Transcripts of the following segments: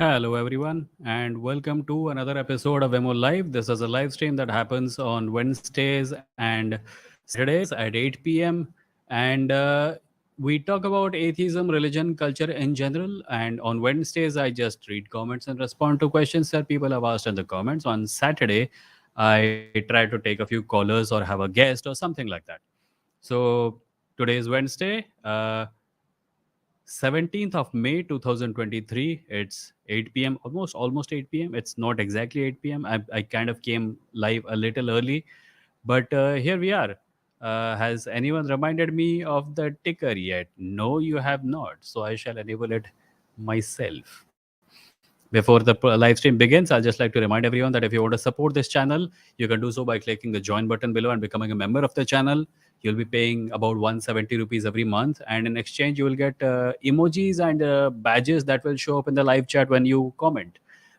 Hello, everyone, and welcome to another episode of Vimoh Live. This is a live stream that happens on Wednesdays and Saturdays at 8 p.m. And we talk about atheism, religion, culture in general. And on Wednesdays, I just read comments and respond to questions that people have asked in the comments. On Saturday, I try to take a few callers or have a guest or something like that. So today is Wednesday. 17th of May 2023. It's 8 p.m. Almost 8 p.m. It's not exactly 8 p.m. I kind of came live a little early, but here we are. Has anyone reminded me of the ticker yet? No, you have not. So I shall enable it myself. Before the live stream begins, I'll just like to remind everyone that if you want to support this channel, you can do so by clicking the join button below and becoming a member of the channel. You'll be paying about 170 rupees every month, and in exchange, you will get emojis and badges that will show up in the live chat when you comment.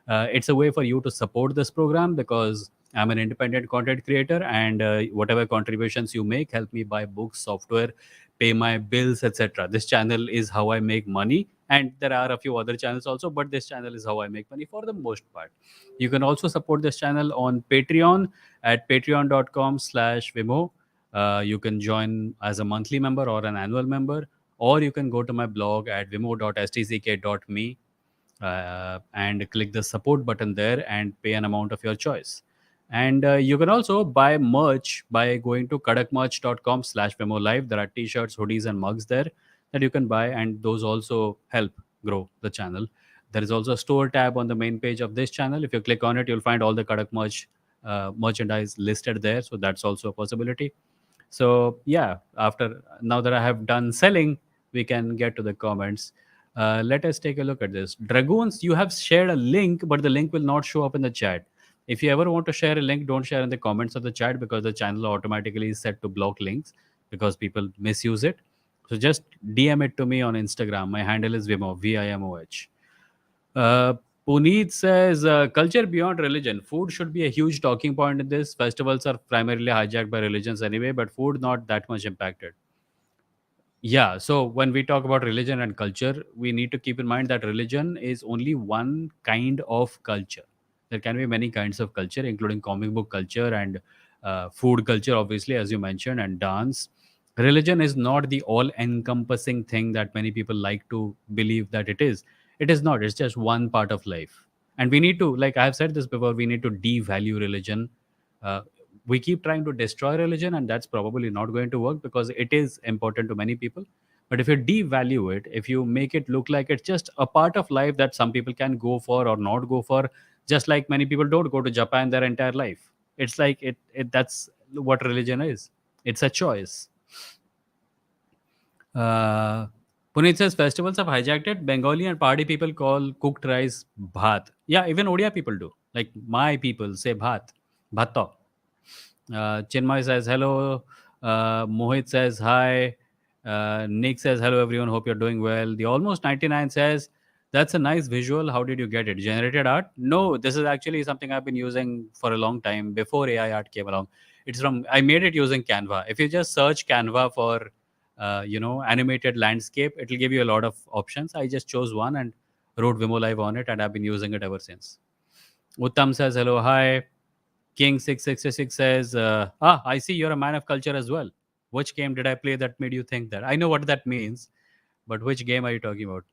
It's a way for you to support this program because I'm an independent content creator, and whatever contributions you make help me buy books, software, pay my bills, etc. This channel is how I make money, and there are a few other channels also, but this channel is how I make money for the most part. You can also support this channel on Patreon at patreon.com/Vimoh. You can join as a monthly member or an annual member, or you can go to my blog at vimoh.stck.me and click the support button there and pay an amount of your choice. And you can also buy merch by going to kadakmerch.com/Vimoh Live. There are t-shirts, hoodies, and mugs there that you can buy, and those also help grow the channel. There is also a store tab on the main page of this channel. If you click on it, you'll find all the Kadak merch merchandise listed there. So that's also a possibility. So yeah, after now that I have done selling, we can get to the comments. Let us take a look at this. Dragoons, you have shared a link, but the link will not show up in the chat. If you ever want to share a link, don't share in the comments of the chat because the channel automatically is set to block links because people misuse it. So just DM it to me on Instagram. My handle is Vimoh, Vimoh. Uh, Puneet says, culture beyond religion. Food should be a huge talking point in this. Festivals are primarily hijacked by religions anyway, but food not that much impacted. Yeah, so when we talk about religion and culture, we need to keep in mind that religion is only one kind of culture. There can be many kinds of culture, including comic book culture and food culture, obviously, as you mentioned, and dance. Religion is not the all encompassing thing that many people like to believe that it is. It is not, it's just one part of life. And we need to, like I've said this before, we need to devalue religion. Uh, we keep trying to destroy religion, and that's probably not going to work because it is important to many people. But if you devalue it, if you make it look like it's just a part of life that some people can go for or not go for, just like many people don't go to Japan their entire life, it's like it that's what religion is. It's a choice. uh, Puneet says festivals have hijacked it. Bengali and Pahadi people call cooked rice bhat. Yeah, even Odia people do. Like my people say bhat, bhato. Chinmay says hello. Mohit says hi. Nick says hello everyone. Hope you're doing well. The almost 99 says that's a nice visual. How did you get it? Generated art? No, this is actually something I've been using for a long time before AI art came along. It's from I made it using Canva. If you just search Canva for animated landscape, it'll give you a lot of options. I just chose one and wrote Vimo Live on it, and I've been using it ever since. Uttam says hello, hi. King 666 says, I see you're a man of culture as well. Which game did I play that made you think that? I know what that means, but which game are you talking about?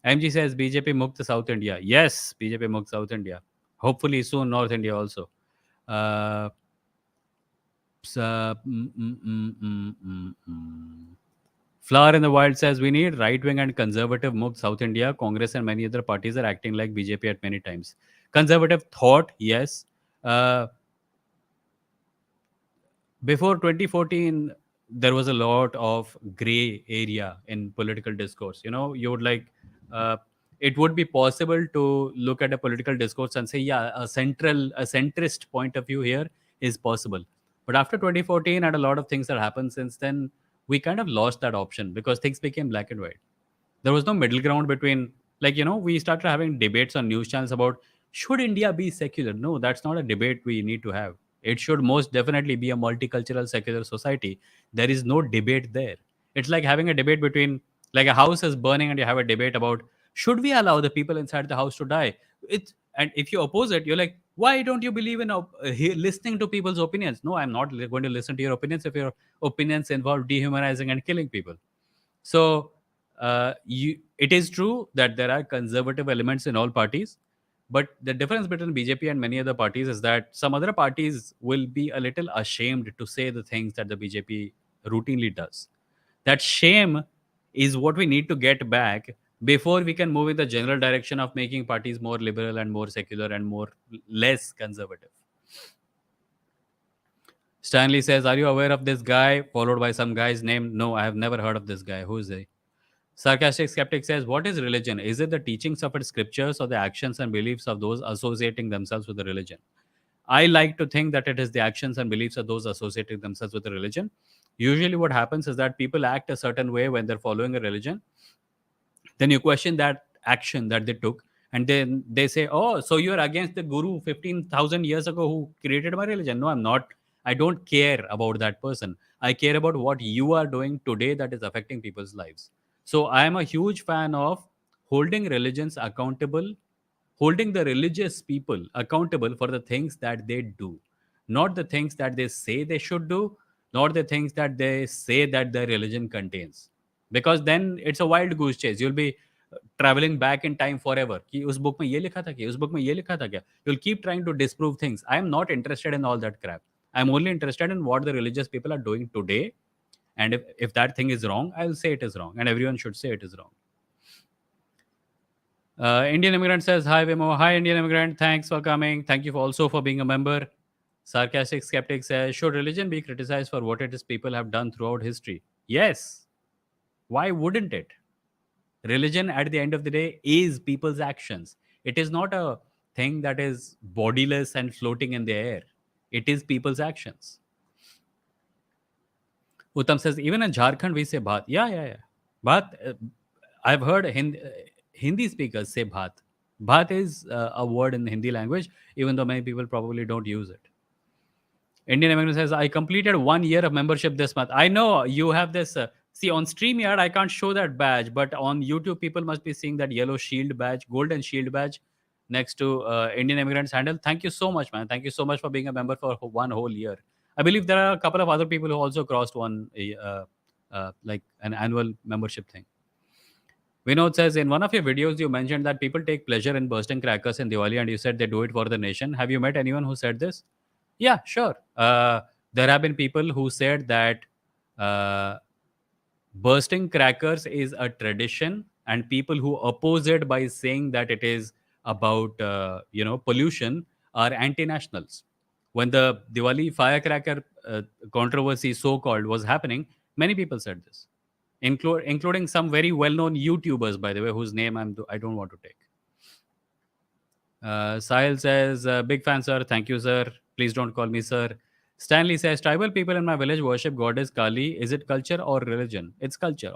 MG says BJP Mukt South India. Yes, BJP Mukt South India. Hopefully soon North India also. Uh, Flower in the Wild says we need right wing and conservative Mukt South India. Congress and many other parties are acting like BJP at many times. Conservative thought, yes. Uh, Before 2014 there was a lot of gray area in political discourse. You would like uh, it would be possible to look at a political discourse and say, yeah, a centrist point of view here is possible. But after 2014 and a lot of things that happened since then, we kind of lost that option because things became black and white. There was no middle ground between, like, we started having debates on news channels about should India be secular. No, that's not a debate we need to have. It should most definitely be a multicultural secular society. There is no debate there. It's like having a debate between, like, a house is burning and you have a debate about Should we allow the people inside the house to die? And if you oppose it, you're like, why don't you believe in listening to people's opinions? No, I'm not going to listen to your opinions if your opinions involve dehumanizing and killing people. So it is true that there are conservative elements in all parties, but the difference between BJP and many other parties is that some other parties will be a little ashamed to say the things that the BJP routinely does. That shame is what we need to get back before we can move in the general direction of making parties more liberal and more secular and more less conservative. Stanley says, "Are you aware of this guy?" Followed by some guy's name. No, I have never heard of this guy. Who is he? Sarcastic skeptic says, "What is religion? Is it the teachings of its scriptures or the actions and beliefs of those associating themselves with the religion?" I like to think that it is the actions and beliefs of those associating themselves with the religion. Usually, what happens is that people act a certain way when they're following a religion. Then you question that action that they took, and then they say, "Oh, so you're against the guru 15,000 years ago who created my religion?" No, I'm not. I don't care about that person. I care about what you are doing today that is affecting people's lives. So I am a huge fan of holding religions accountable, holding the religious people accountable for the things that they do, not the things that they say they should do, not the things that they say that their religion contains. Because then it's a wild goose chase. You'll be traveling back in time forever. कि उस book में ये लिखा था क्या? उस book में ये लिखा था क्या? You'll keep trying to disprove things. I am not interested in all that crap. I'm only interested in what the religious people are doing today. And if that thing is wrong, I'll say it is wrong. And everyone should say it is wrong. Indian immigrant says, "Hi, Vimoh. Hi, Indian immigrant. Thanks for coming. Thank you also for being a member." Sarcastic skeptic says, "Should religion be criticized for what it is people have done throughout history?" Yes. Why wouldn't it? Religion, at the end of the day, is people's actions. It is not a thing that is bodiless and floating in the air. It is people's actions. Uttam says, "Even in Jharkhand, we say bhat." Yeah, yeah, yeah. Bhat, I've heard Hindi speakers say bhat. Bhat is a word in the Hindi language, even though many people probably don't use it. Indian American says, "I completed 1 year of membership this month." I know you have this. See, on StreamYard, I can't show that badge, but on YouTube, people must be seeing that yellow shield badge, golden shield badge next to Indian Immigrant's handle. Thank you so much, man. Thank you so much for being a member for one whole year. I believe there are a couple of other people who also crossed like an annual membership thing. Vinod says, "In one of your videos, you mentioned that people take pleasure in bursting crackers in Diwali, and you said they do it for the nation. Have you met anyone who said this?" Yeah, sure. There have been people who said that uh, bursting crackers is a tradition, and people who oppose it by saying that it is about pollution are anti-nationals. When the Diwali firecracker controversy, so-called, was happening, many people said this, including some very well-known YouTubers, by the way, whose name I don't want to take. Sahil says, "Big fan, sir. Thank you, sir. Please don't call me sir." Stanley says, "Tribal people in my village worship goddess Kali. Is it culture or religion?" It's culture.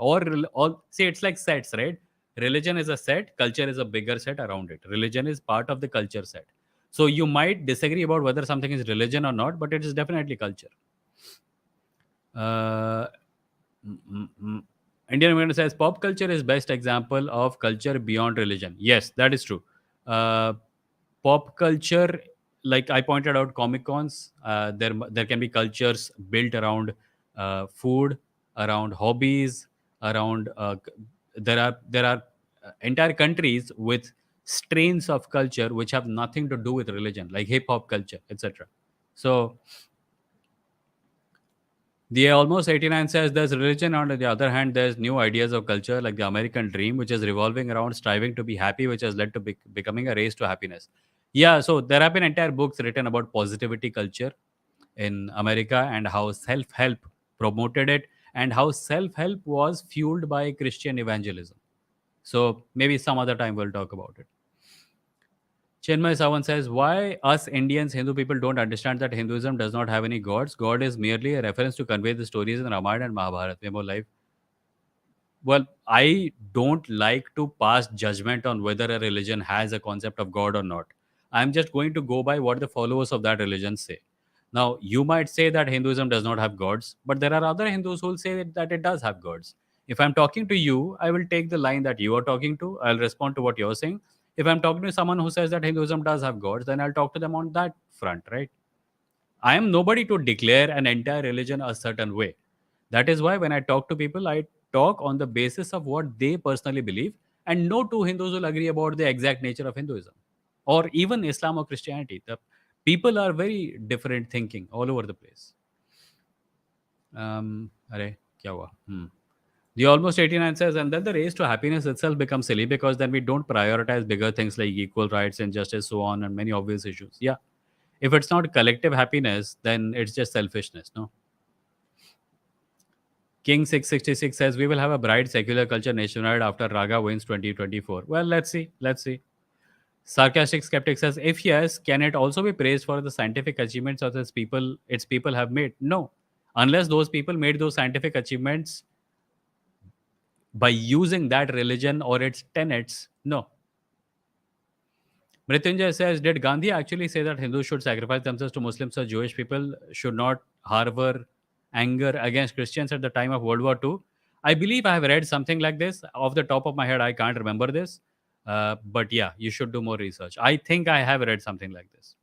See, it's like sets, right? Religion is a set, culture is a bigger set around it. Religion is part of the culture set. So you might disagree about whether something is religion or not, but it is definitely culture. Uh, mm, mm, mm. Indian American says, "Pop culture is best example of culture beyond religion." Yes, that is true. Uh, Pop culture, like I pointed out, comic cons, there can be cultures built around food, around hobbies, around there are entire countries with strains of culture which have nothing to do with religion, like hip hop culture, etc. So the almost 89 says, "There's religion, on the other hand, there's new ideas of culture like the American dream, which is revolving around striving to be happy, which has led to becoming a race to happiness." Yeah, so there have been entire books written about positivity culture in America and how self help promoted it and how self help was fueled by Christian evangelism. So maybe some other time we'll talk about it. Chinmay Sawan says, "Why us Indians, Hindu people don't understand that Hinduism does not have any gods? God is merely a reference to convey the stories in Ramayana and Mahabharata." Vimoh life. Well, I don't like to pass judgment on whether a religion has a concept of God or not. I'm just going to go by what the followers of that religion say. Now, you might say that Hinduism does not have gods, but there are other Hindus who will say that it does have gods. If I'm talking to you, I will take the line that you are talking to. I'll respond to what you're saying. If I'm talking to someone who says that Hinduism does have gods, then I'll talk to them on that front, right? I am nobody to declare an entire religion a certain way. That is why when I talk to people, I talk on the basis of what they personally believe, and no two Hindus will agree about the exact nature of Hinduism or even Islam or Christianity. The people are very different thinking all over the place. अरे क्या हुआ? The almost 89 says, and then the race to happiness itself becomes silly because then we don't prioritize bigger things like equal rights and justice, so on, and many obvious issues. Yeah, if it's not collective happiness, then it's just selfishness, no? King 666 says, we will have a bright secular culture nationwide after Raga wins 2024. Well, let's see. Let's see. Sarcastic skeptic says, if yes, can it also be praised for the scientific achievements of its people have made? No. Unless those people made those scientific achievements by using that religion or its tenets, no. Mrityunjay says, did Gandhi actually say that Hindus should sacrifice themselves to Muslims or Jewish people should not harbor anger against Christians at the time of World War II? I believe I have read something like this. Off the top of my head, I can't remember this. But yeah, you should do more research. I think I have read something like this.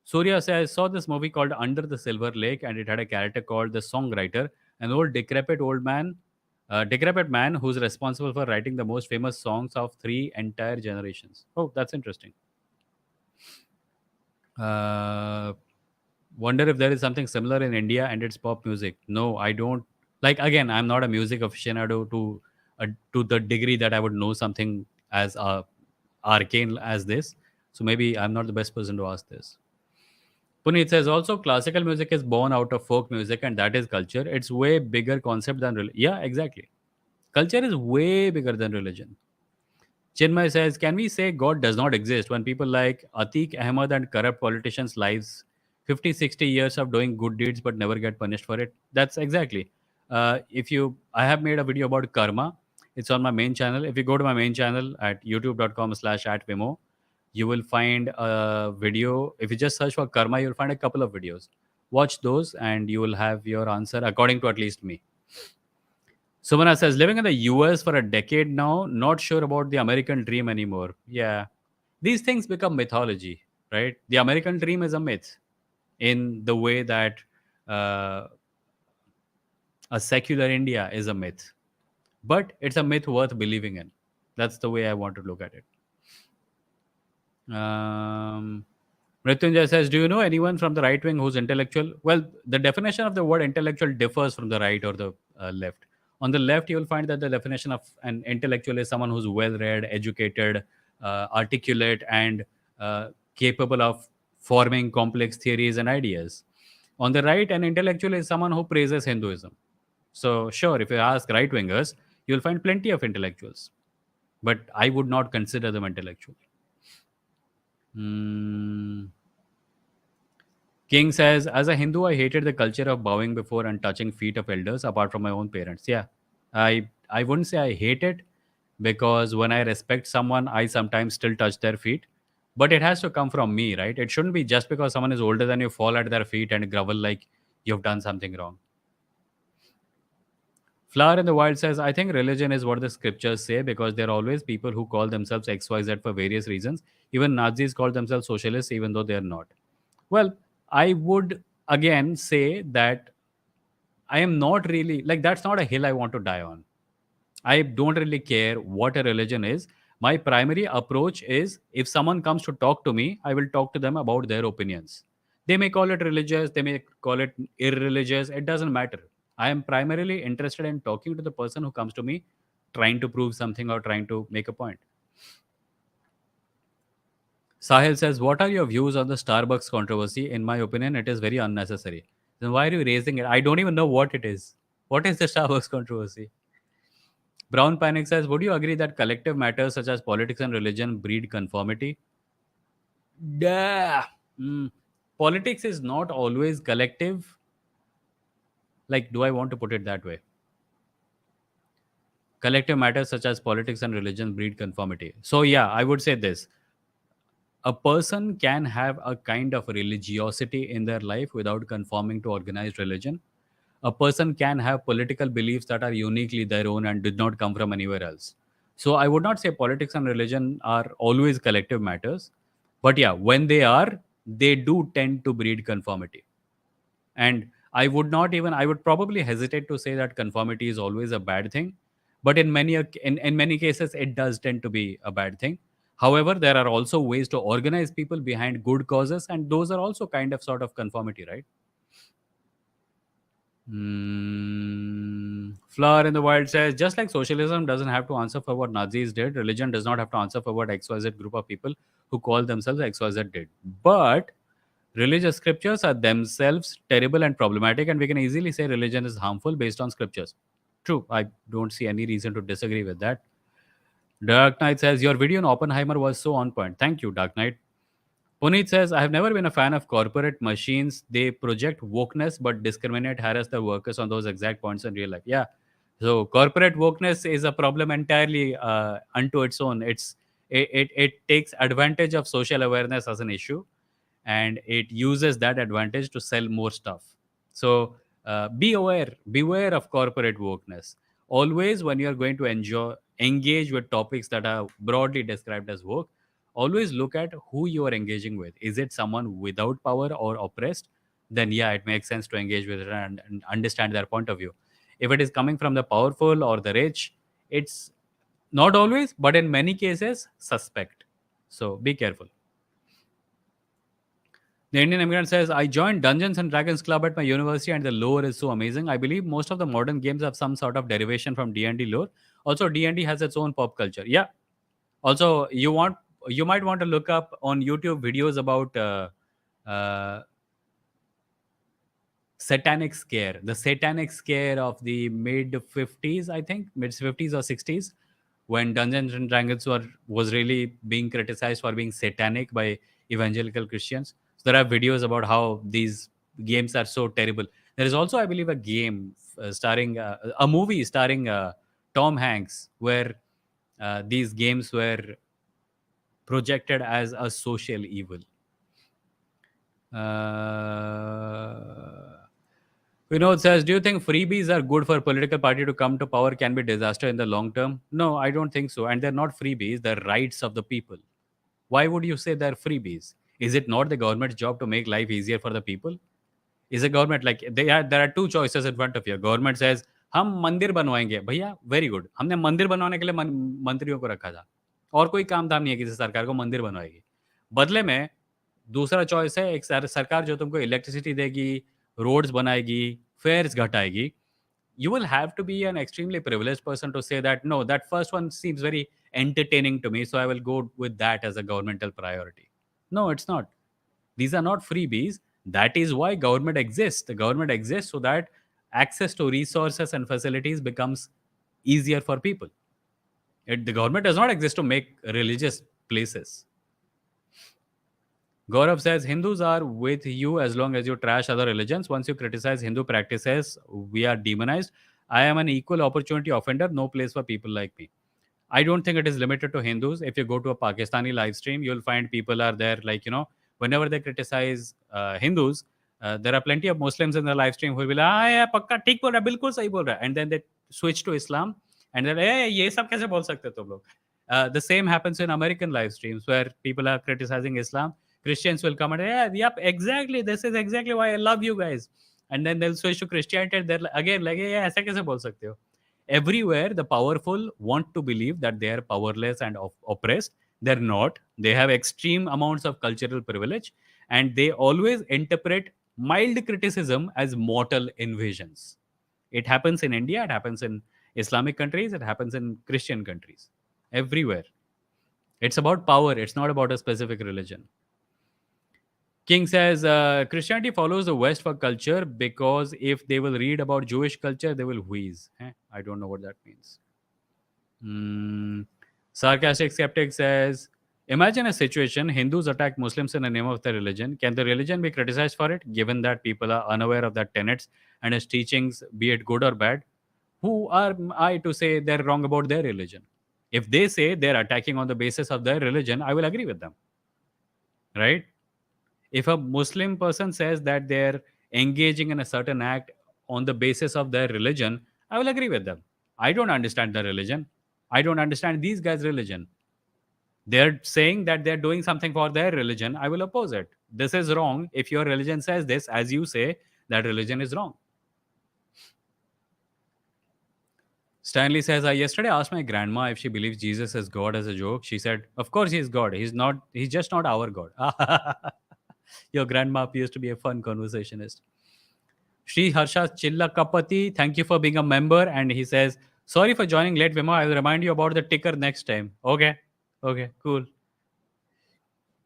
Surya says, I saw this movie called Under the Silver Lake, and it had a character called the Songwriter, an decrepit man who's responsible for writing the most famous songs of three entire generations. Oh, that's interesting. Uh, Wonder if there is something similar in India and its pop music. No, I don't. Like again, I'm not a music aficionado to the degree that I would know something as arcane as this. So maybe I'm not the best person to ask this. Puneet says also classical music is born out of folk music and that is culture. It's way bigger concept than yeah, exactly. Culture is way bigger than religion. Chinmay says, can we say God does not exist when people like Atiq Ahmed and corrupt politicians' lives 50, 60 years of doing good deeds but never get punished for it? That's exactly. I have made a video about karma. It's on my main channel. If you go to my main channel at youtube.com/at Vimoh, you will find a video. If you just search for karma, you'll find a couple of videos. Watch those and you will have your answer according to at least me. Sumana says, living in the US for a decade now, not sure about the American dream anymore. Yeah. These things become mythology, right? The American dream is a myth in the way that uh, a secular India is a myth. But it's a myth worth believing in. That's the way I want to look at it. Um, Mrityunjay says, do you know anyone from the right wing who's intellectual? Well, the definition of the word intellectual differs from the right or the left. On the left, you will find that the definition of an intellectual is someone who's well read, educated, articulate, and capable of forming complex theories and ideas. On the right, an intellectual is someone who praises Hinduism. So, sure, if you ask right wingers, you'll find plenty of intellectuals, but I would not consider them intellectual. Hmm. King says, as a Hindu, I hated the culture of bowing before and touching feet of elders apart from my own parents. Yeah, I wouldn't say I hate it because when I respect someone, I sometimes still touch their feet. But it has to come from me, right? It shouldn't be just because someone is older than you, fall at their feet and grovel like you've done something wrong. Flower in the Wild says, I think religion is what the scriptures say because there are always people who call themselves XYZ for various reasons. Even Nazis call themselves socialists even though they are not. Well, I would again say that I am not really like that's not a hill I want to die on. I don't really care what a religion is. My primary approach is if someone comes to talk to me, I will talk to them about their opinions. They may call it religious, they may call it irreligious, it doesn't matter. I am primarily interested in talking to the person who comes to me trying to prove something or trying to make a point. Sahil says, what are your views on the Starbucks controversy? In my opinion, it is very unnecessary. Then why are you raising it? I don't even know what it is. What is the Starbucks controversy? Brown Panic says, would you agree that collective matters such as politics and religion breed conformity? Yeah. Mm. Politics is not always collective. Like, do I want to put it that way? Collective matters such as politics and religion breed conformity. So, yeah, I would say this. A person can have a kind of religiosity in their life without conforming to organized religion. A person can have political beliefs that are uniquely their own and did not come from anywhere else. So I would not say politics and religion are always collective matters, but yeah, when they are, they do tend to breed conformity. And I would probably hesitate to say that conformity is always a bad thing, but in many cases it does tend to be a bad thing. However, there are also ways to organize people behind good causes, and those are also kind of sort of conformity, right? Flower in the Wild says, just like socialism doesn't have to answer for what Nazis did, religion does not have to answer for what XYZ group of people who call themselves XYZ did. But religious scriptures are themselves terrible and problematic, and we can easily say religion is harmful based on scriptures. True, I don't see any reason to disagree with that. Dark Knight says, your video on Oppenheimer was so on point. Thank you, Dark Knight. Puneet says, I have never been a fan of corporate machines. They project wokeness but discriminate, harass the workers on those exact points in real life. Yeah. So corporate wokeness is a problem entirely unto its own. It takes advantage of social awareness as an issue, and it uses that advantage to sell more stuff. So beware of corporate wokeness. Always, when you are going to engage with topics that are broadly described as woke, always look at who you are engaging with. Is it someone without power or oppressed? Then yeah, it makes sense to engage with it and understand their point of view. If it is coming from the powerful or the rich, it's not always, but in many cases, suspect. So be careful. The Indian immigrant says, I joined Dungeons and Dragons Club at my university and the lore is so amazing. I believe most of the modern games have some sort of derivation from D&D lore. Also, D&D has its own pop culture. Yeah. Also, you might want to look up on YouTube videos about uh, the satanic scare of the mid 50s, I think, mid 50s or 60s, when Dungeons and Dragons was really being criticized for being satanic by evangelical Christians. So there are videos about how these games are so terrible. There is also, I believe, a movie starring Tom Hanks, where these games were projected as a social evil. Vinod says, do you think freebies are good for a political party to come to power can be disaster in the long term? No, I don't think so. And they're not freebies, they're rights of the people. Why would you say they're freebies? Is it not the government's job to make life easier for the people? Is a government like there are two choices in front of you. Government says, हम मंदिर बनवाएंगे भैया very good हमने मंदिर बनवाने के लिए मंत्रियों को रखा था और कोई काम धाम नहीं है किसी सरकार को मंदिर बनवाएगी बदले में दूसरा चॉइस है एक सरकार जो तुमको इलेक्ट्रिसिटी देगी रोड्स बनाएगी fears घटाएगी you will have to be an extremely privileged person to say that no that first one seems very entertaining to me so I will go with that as a governmental priority. No, it's not. These are not freebies. That is why government exists. The government exists so that access to resources and facilities becomes easier for people. The government does not exist to make religious places. Gaurav says Hindus are with you as long as you trash other religions. Once you criticize Hindu practices, we are demonized. I am an equal opportunity offender, no place for people like me. I don't think it is limited to Hindus. If you go to a Pakistani live stream, you'll find people are there, like, whenever they criticize Hindus, there are plenty of Muslims in the live stream who will be like, ah, yeah, pakka, ठीक बोल रहा है, बिल्कुल सही बोल रहा है. And then they switch to Islam and they're like, hey, ये सब कैसे बोल सकते हो तुम लोग? The same happens in American live streams where people are criticizing Islam. Christians will come and, yeah, yep, exactly. This is exactly why I love you guys. And then they'll switch to Christianity and they're again like, yeah, ऐसा कैसे बोल सकते हो? Everywhere, the powerful want to believe that they are powerless and oppressed. They're not. They have extreme amounts of cultural privilege, and they always interpret mild criticism as mortal invasions. It happens in India, it happens in Islamic countries, it happens in Christian countries. Everywhere. It's about power, it's not about a specific religion. King says Christianity follows the West for culture because if they will read about Jewish culture, they will wheeze. I don't know what that means. Sarcastic skeptic says, imagine a situation Hindus attack Muslims in the name of their religion. Can the religion be criticized for it, given that people are unaware of that tenets and its teachings, be it good or bad? Who are I to say they're wrong about their religion? If they say they're attacking on the basis of their religion, I will agree with them. Right? If a Muslim person says that they're engaging in a certain act on the basis of their religion, I will agree with them. I don't understand their religion. I don't understand these guys' religion. They're saying that they're doing something for their religion. I will oppose it. This is wrong. If your religion says this, as you say, that religion is wrong. Stanley says, I yesterday asked my grandma if she believes Jesus is God as a joke. She said, of course he's God. He's not, he's just not our God. Your grandma appears to be a fun conversationist. Sri Harsha Chillakapati, thank you for being a member. And he says, sorry for joining late, Vimoh. I will remind you about the ticker next time. Okay. Okay, cool.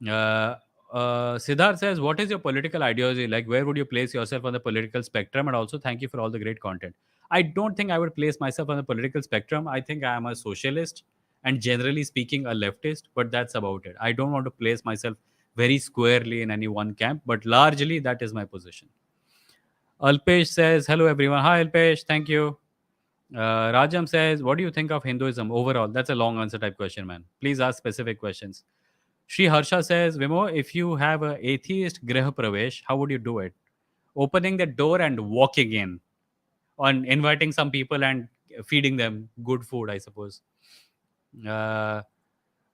Uh, Siddharth says, what is your political ideology? Like, where would you place yourself on the political spectrum? And also, thank you for all the great content. I don't think I would place myself on the political spectrum. I think I am a socialist and generally speaking, a leftist, but that's about it. I don't want to place myself very squarely in any one camp, but largely that is my position. Alpesh says, hello everyone. Hi Alpesh, thank you. Rajam says, what do you think of Hinduism overall? That's a long answer type question, man. Please ask specific questions. Sri Harsha says, Vimoh, if you have a atheist Griha Pravesh, how would you do it? Opening the door and walking in, on inviting some people and feeding them good food, I suppose. Uh,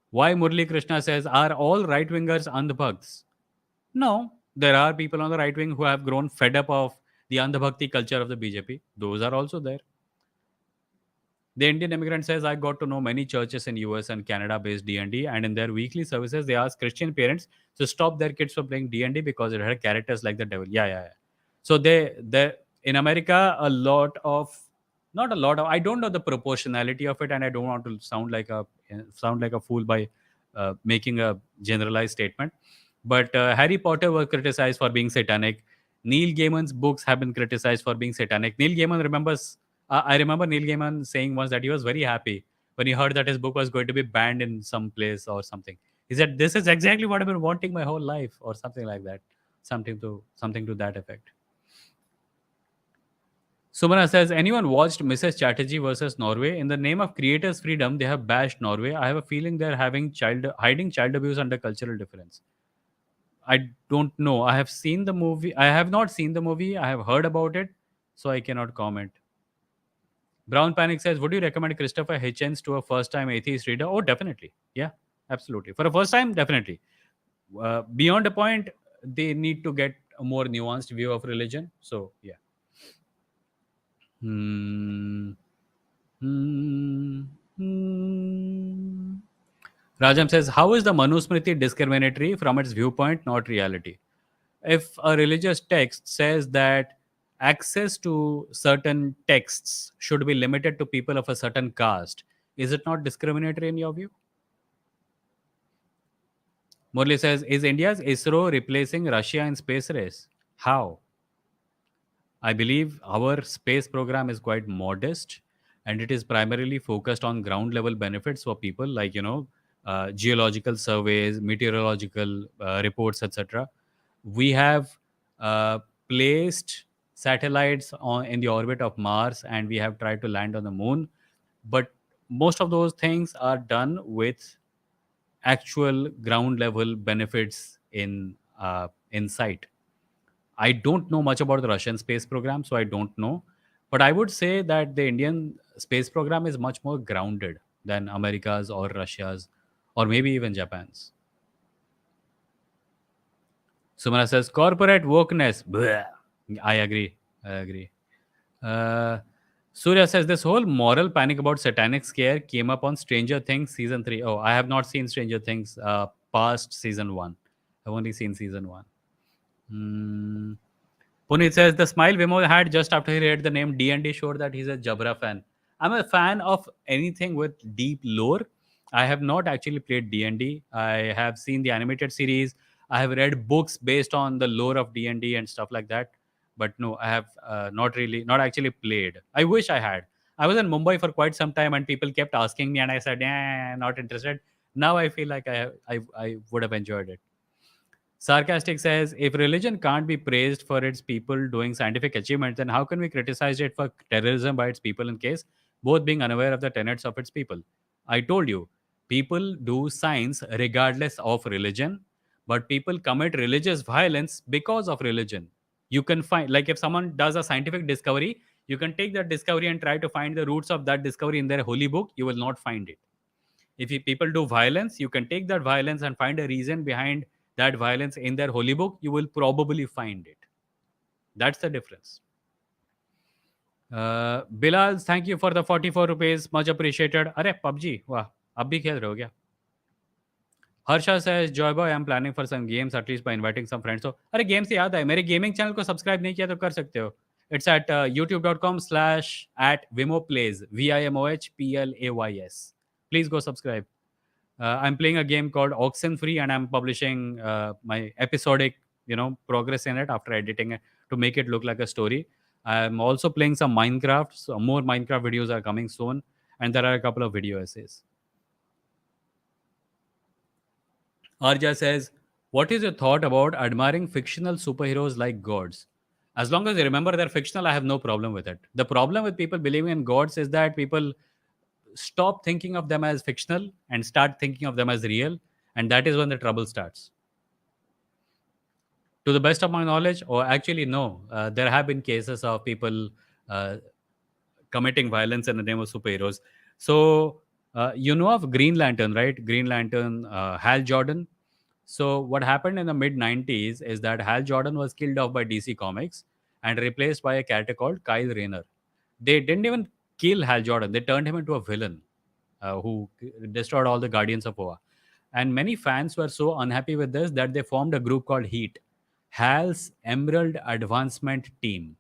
why Murli Krishna says, are all right wingers andhbhakts? No, there are people on the right wing who have grown fed up of the andhbhakti culture of the BJP. Those are also there. The Indian immigrant says, I got to know many churches in US and Canada based D&D, and in their weekly services, they ask Christian parents to stop their kids from playing D&D because it had characters like the devil. Yeah, yeah, yeah. So they in America, a lot of, not a lot of, I don't know the proportionality of it, and I don't want to sound like a fool by making a generalized statement. But Harry Potter was criticized for being satanic. Neil Gaiman's books have been criticized for being satanic. Neil Gaiman remembers I remember Neil Gaiman saying once that he was very happy when he heard that his book was going to be banned in some place or something. He said, "This is exactly what I've been wanting my whole life," or something like that, something to that effect. Sumana says, "Anyone watched Mrs. Chatterjee versus Norway? In the name of creators' freedom, they have bashed Norway. I have a feeling they're hiding child abuse under cultural difference." I don't know. I have seen the movie. I have not seen the movie. I have heard about it, so I cannot comment. Brown Panic says, would you recommend Christopher Hitchens to a first time atheist reader? Oh, definitely. Yeah, absolutely. For a first time, definitely. Beyond a point, they need to get a more nuanced view of religion. So, yeah. Hmm. Hmm. Hmm. Rajam says, how is the Manusmriti discriminatory from its viewpoint, not reality? If a religious text says that access to certain texts should be limited to people of a certain caste, is it not discriminatory in your view? Murli says, is India's ISRO replacing Russia in space race? How? I believe our space program is quite modest and it is primarily focused on ground level benefits for people like, geological surveys, meteorological reports, etc. We have placed satellites in the orbit of Mars and we have tried to land on the moon. But most of those things are done with actual ground level benefits in sight. I don't know much about the Russian space program, so I don't know. But I would say that the Indian space program is much more grounded than America's or Russia's or maybe even Japan's. Sumana says corporate wokeness. Bleh. I agree. I agree. Uh, Surya says this whole moral panic about satanic scare came up on Stranger Things season 3. Oh, I have not seen Stranger Things past season 1. I've only seen season 1. Hmm. Puneet says the smile Vimoh had just after he read the name D&D showed that he's a Jabra fan. I'm a fan of anything with deep lore. I have not actually played D&D. I have seen the animated series. I have read books based on the lore of D&D and stuff like that. But no, I have not actually played. I wish I had. I was in Mumbai for quite some time and people kept asking me and I said, not interested. Now I feel like I would have enjoyed it. Sarcastic says, if religion can't be praised for its people doing scientific achievements, then how can we criticize it for terrorism by its people in case both being unaware of the tenets of its people? I told you, people do science regardless of religion, but people commit religious violence because of religion. You can find, like, if someone does a scientific discovery, you can take that discovery and try to find the roots of that discovery in their holy book. You will not find it. If people do violence, you can take that violence and find a reason behind that violence in their holy book. You will probably find it. That's the difference. Bilal, thank you for the 44 rupees. Much appreciated. अरे PUBG, वाह, अब भी खेल रहे हो क्या? Harsha says, Joy boy, I'm planning for some games, at least by inviting some friends. So, अरे game से याद है, मेरे गेमिंग चैनल को सब्सक्राइब नहीं किया तो कर सकते हो. It's at youtube.com/@vimoplays, VIMOHPLAYS. Please go subscribe. I'm playing a game called Oxenfree, and I'm publishing my episodic, progress in it after editing it to make it look like a story. I'm also playing some Minecraft. So more Minecraft videos are coming soon, and there are a couple of video essays. Arja says, what is your thought about admiring fictional superheroes like gods? As long as you remember they're fictional, I have no problem with it. The problem with people believing in gods is that people stop thinking of them as fictional and start thinking of them as real. And that is when the trouble starts. To the best of my knowledge, or actually, no, there have been cases of people uh, committing violence in the name of superheroes. So, you know of Green Lantern, right? Green Lantern, Hal Jordan. So, what happened in the mid 90s is that Hal Jordan was killed off by DC Comics and replaced by a character called Kyle Rayner. They didn't even kill Hal Jordan, they turned him into a villain who destroyed all the Guardians of Oa. And many fans were so unhappy with this that they formed a group called Heat, Hal's Emerald Advancement Team,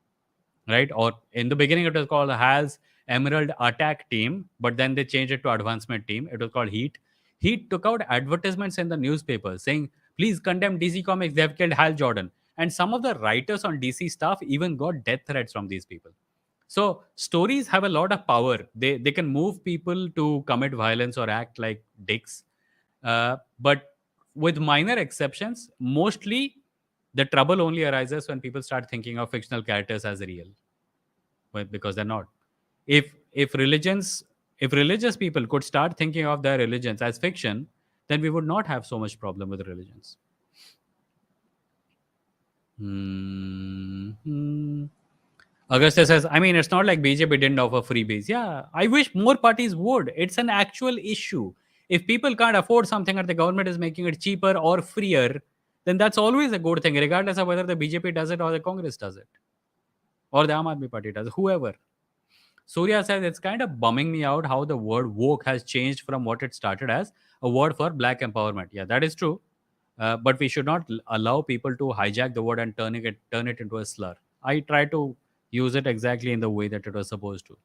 right? Or in the beginning, it was called Hal's Emerald Attack Team, but then they changed it to Advancement Team. It was called Heat. Heat took out advertisements in the newspapers saying, please condemn DC Comics, they have killed Hal Jordan. And some of the writers on DC staff even got death threats from these people. So stories have a lot of power. They can move people to commit violence or act like dicks. But with minor exceptions, mostly the trouble only arises when people start thinking of fictional characters as real, because they're not. If religions, if religious people could start thinking of their religions as fiction, then we would not have so much problem with religions. Hmm. Augusta says, I mean, it's not like BJP didn't offer freebies. Yeah, I wish more parties would. It's an actual issue. If people can't afford something and the government is making it cheaper or freer, then that's always a good thing, regardless of whether the BJP does it or the Congress does it or the Aam Aadmi Party does, whoever. Surya says, it's kind of bumming me out how the word woke has changed from what it started as, a word for black empowerment. Yeah, that is true. But we should not allow people to hijack the word and turn it into a slur. I try to use it exactly in the way that it was supposed to.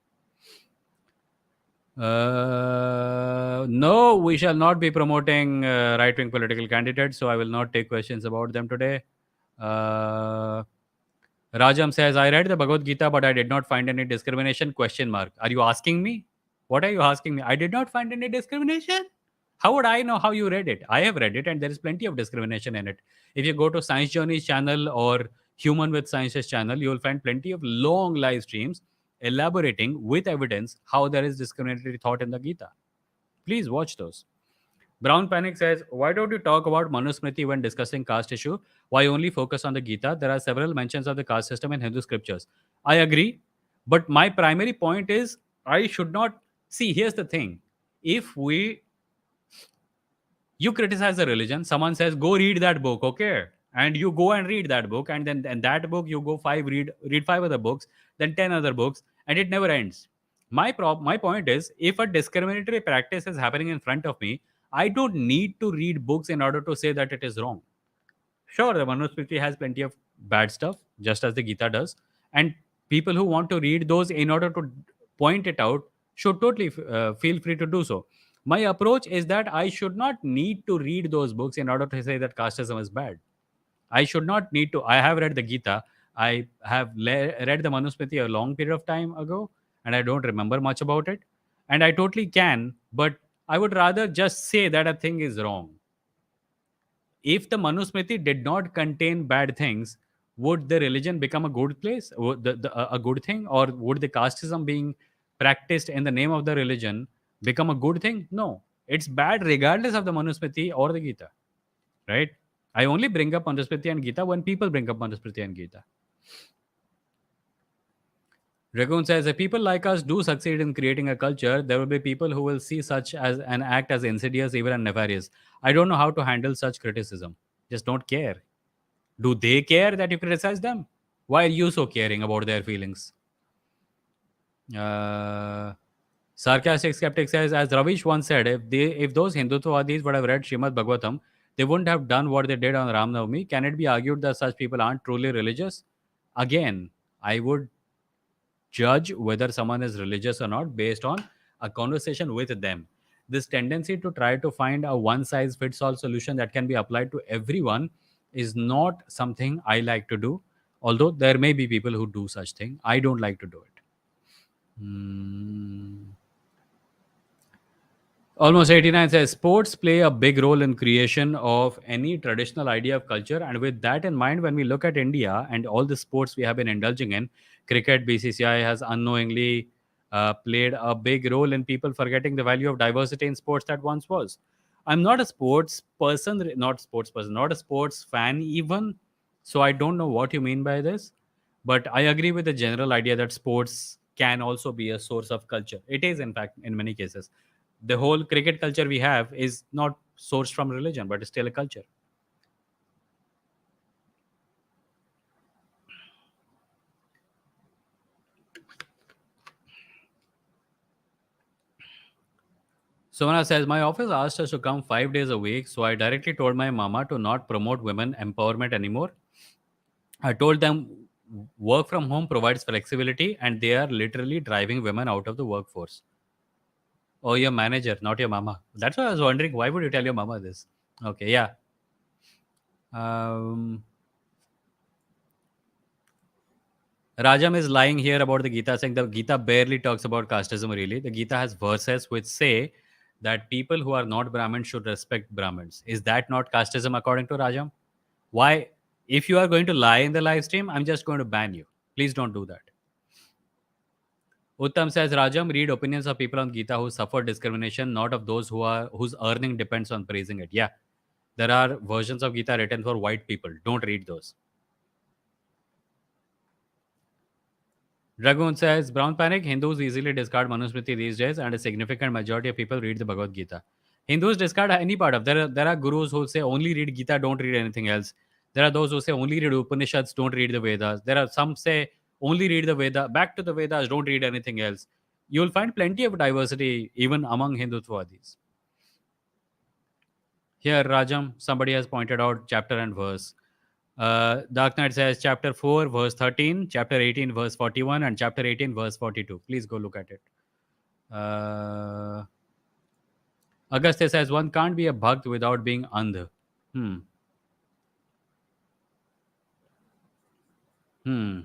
No, we shall not be promoting right-wing political candidates, so I will not take questions about them today. Rajam says, I read the Bhagavad Gita, but I did not find any discrimination, ? Are you asking me? What are you asking me? I did not find any discrimination? How would I know how you read it? I have read it, and there is plenty of discrimination in it. If you go to Science Journey's channel or Human with Science's channel, you will find plenty of long live streams elaborating with evidence how there is discriminatory thought in the Gita. Please watch those. Brown Panic says, why don't you talk about Manusmriti when discussing caste issue? Why only focus on the Gita? There are several mentions of the caste system in Hindu scriptures. I agree. But my primary point is, I should not... See, here's the thing. If you criticize the religion, someone says, go read that book, okay? And you go and read that book, and then and that book, you go read 5 other books, then 10 other books, and it never ends. My point is, if a discriminatory practice is happening in front of me, I don't need to read books in order to say that it is wrong. Sure, the Manusmriti has plenty of bad stuff, just as the Gita does. And people who want to read those in order to point it out should totally feel free to do so. My approach is that I should not need to read those books in order to say that casteism is bad. I should not need to. I have read the Gita. I have read the Manusmriti a long period of time ago, and I don't remember much about it. And I totally can, but I would rather just say that a thing is wrong. If the Manusmriti did not contain bad things, would the religion become a good place, a good thing, or would the casteism being practiced in the name of the religion become a good thing? No, it's bad regardless of the Manusmriti or the Gita, right? I only bring up Manusmriti and Gita when people bring up Manusmriti and Gita. Dragoon says, if people like us do succeed in creating a culture, there will be people who will see such as an act as insidious, evil, and nefarious. I don't know how to handle such criticism. Just don't care. Do they care that you criticize them? Why are you so caring about their feelings? Uh, Sarcastic skeptic says, as Ravish once said, if those Hindutvawadis would have read Srimad Bhagavatam, they wouldn't have done what they did on Ram Navami. Can it be argued that such people aren't truly religious? Again, I would judge whether someone is religious or not based on a conversation with them. This tendency to try to find a one size fits all solution that can be applied to everyone is not something I like to do. Although there may be people who do such thing, I don't like to do it. Hmm. Almost 89 says sports play a big role in creation of any traditional idea of culture. And with that in mind, when we look at India and all the sports we have been indulging in, cricket, BCCI has unknowingly played a big role in people forgetting the value of diversity in sports that once was. I'm not a sports person, not a sports fan even. So I don't know what you mean by this. But I agree with the general idea that sports can also be a source of culture. It is, in fact, in many cases. The whole cricket culture we have is not sourced from religion, but it's still a culture. Sumana says, my office asked us to come 5 days a week, so I directly told my mama to not promote women empowerment anymore. I told them work from home provides flexibility and they are literally driving women out of the workforce. Oh, your manager, not your mama. That's why I was wondering, why would you tell your mama this? Okay, yeah. Um, Rajam is lying here about the Gita, saying the Gita barely talks about casteism really. The Gita has verses which say that people who are not Brahmins should respect Brahmins. Is that not casteism according to Rajam? Why? If you are going to lie in the live stream, I'm just going to ban you. Please don't do that. Uttam says, Rajam, read opinions of people on Gita who suffer discrimination, not of those whose earning depends on praising it. Yeah, there are versions of Gita written for white people. Don't read those. Dragoon says, Brown panic, Hindus easily discard Manusmriti these days, and a significant majority of people read the Bhagavad Gita. Hindus discard any part of. There are gurus who say only read Gita, don't read anything else. There are those who say only read Upanishads, don't read the Vedas. There are some say only read the Veda, back to the Vedas, don't read anything else. You'll find plenty of diversity even among Hindutvawadis. Here, Rajam, somebody has pointed out chapter and verse. Dark Knight says chapter 4, verse 13, chapter 18, verse 41, and chapter 18, verse 42. Please go look at it. Uh, Agastya says one can't be a bhakt without being andh. Hmm. Hmm.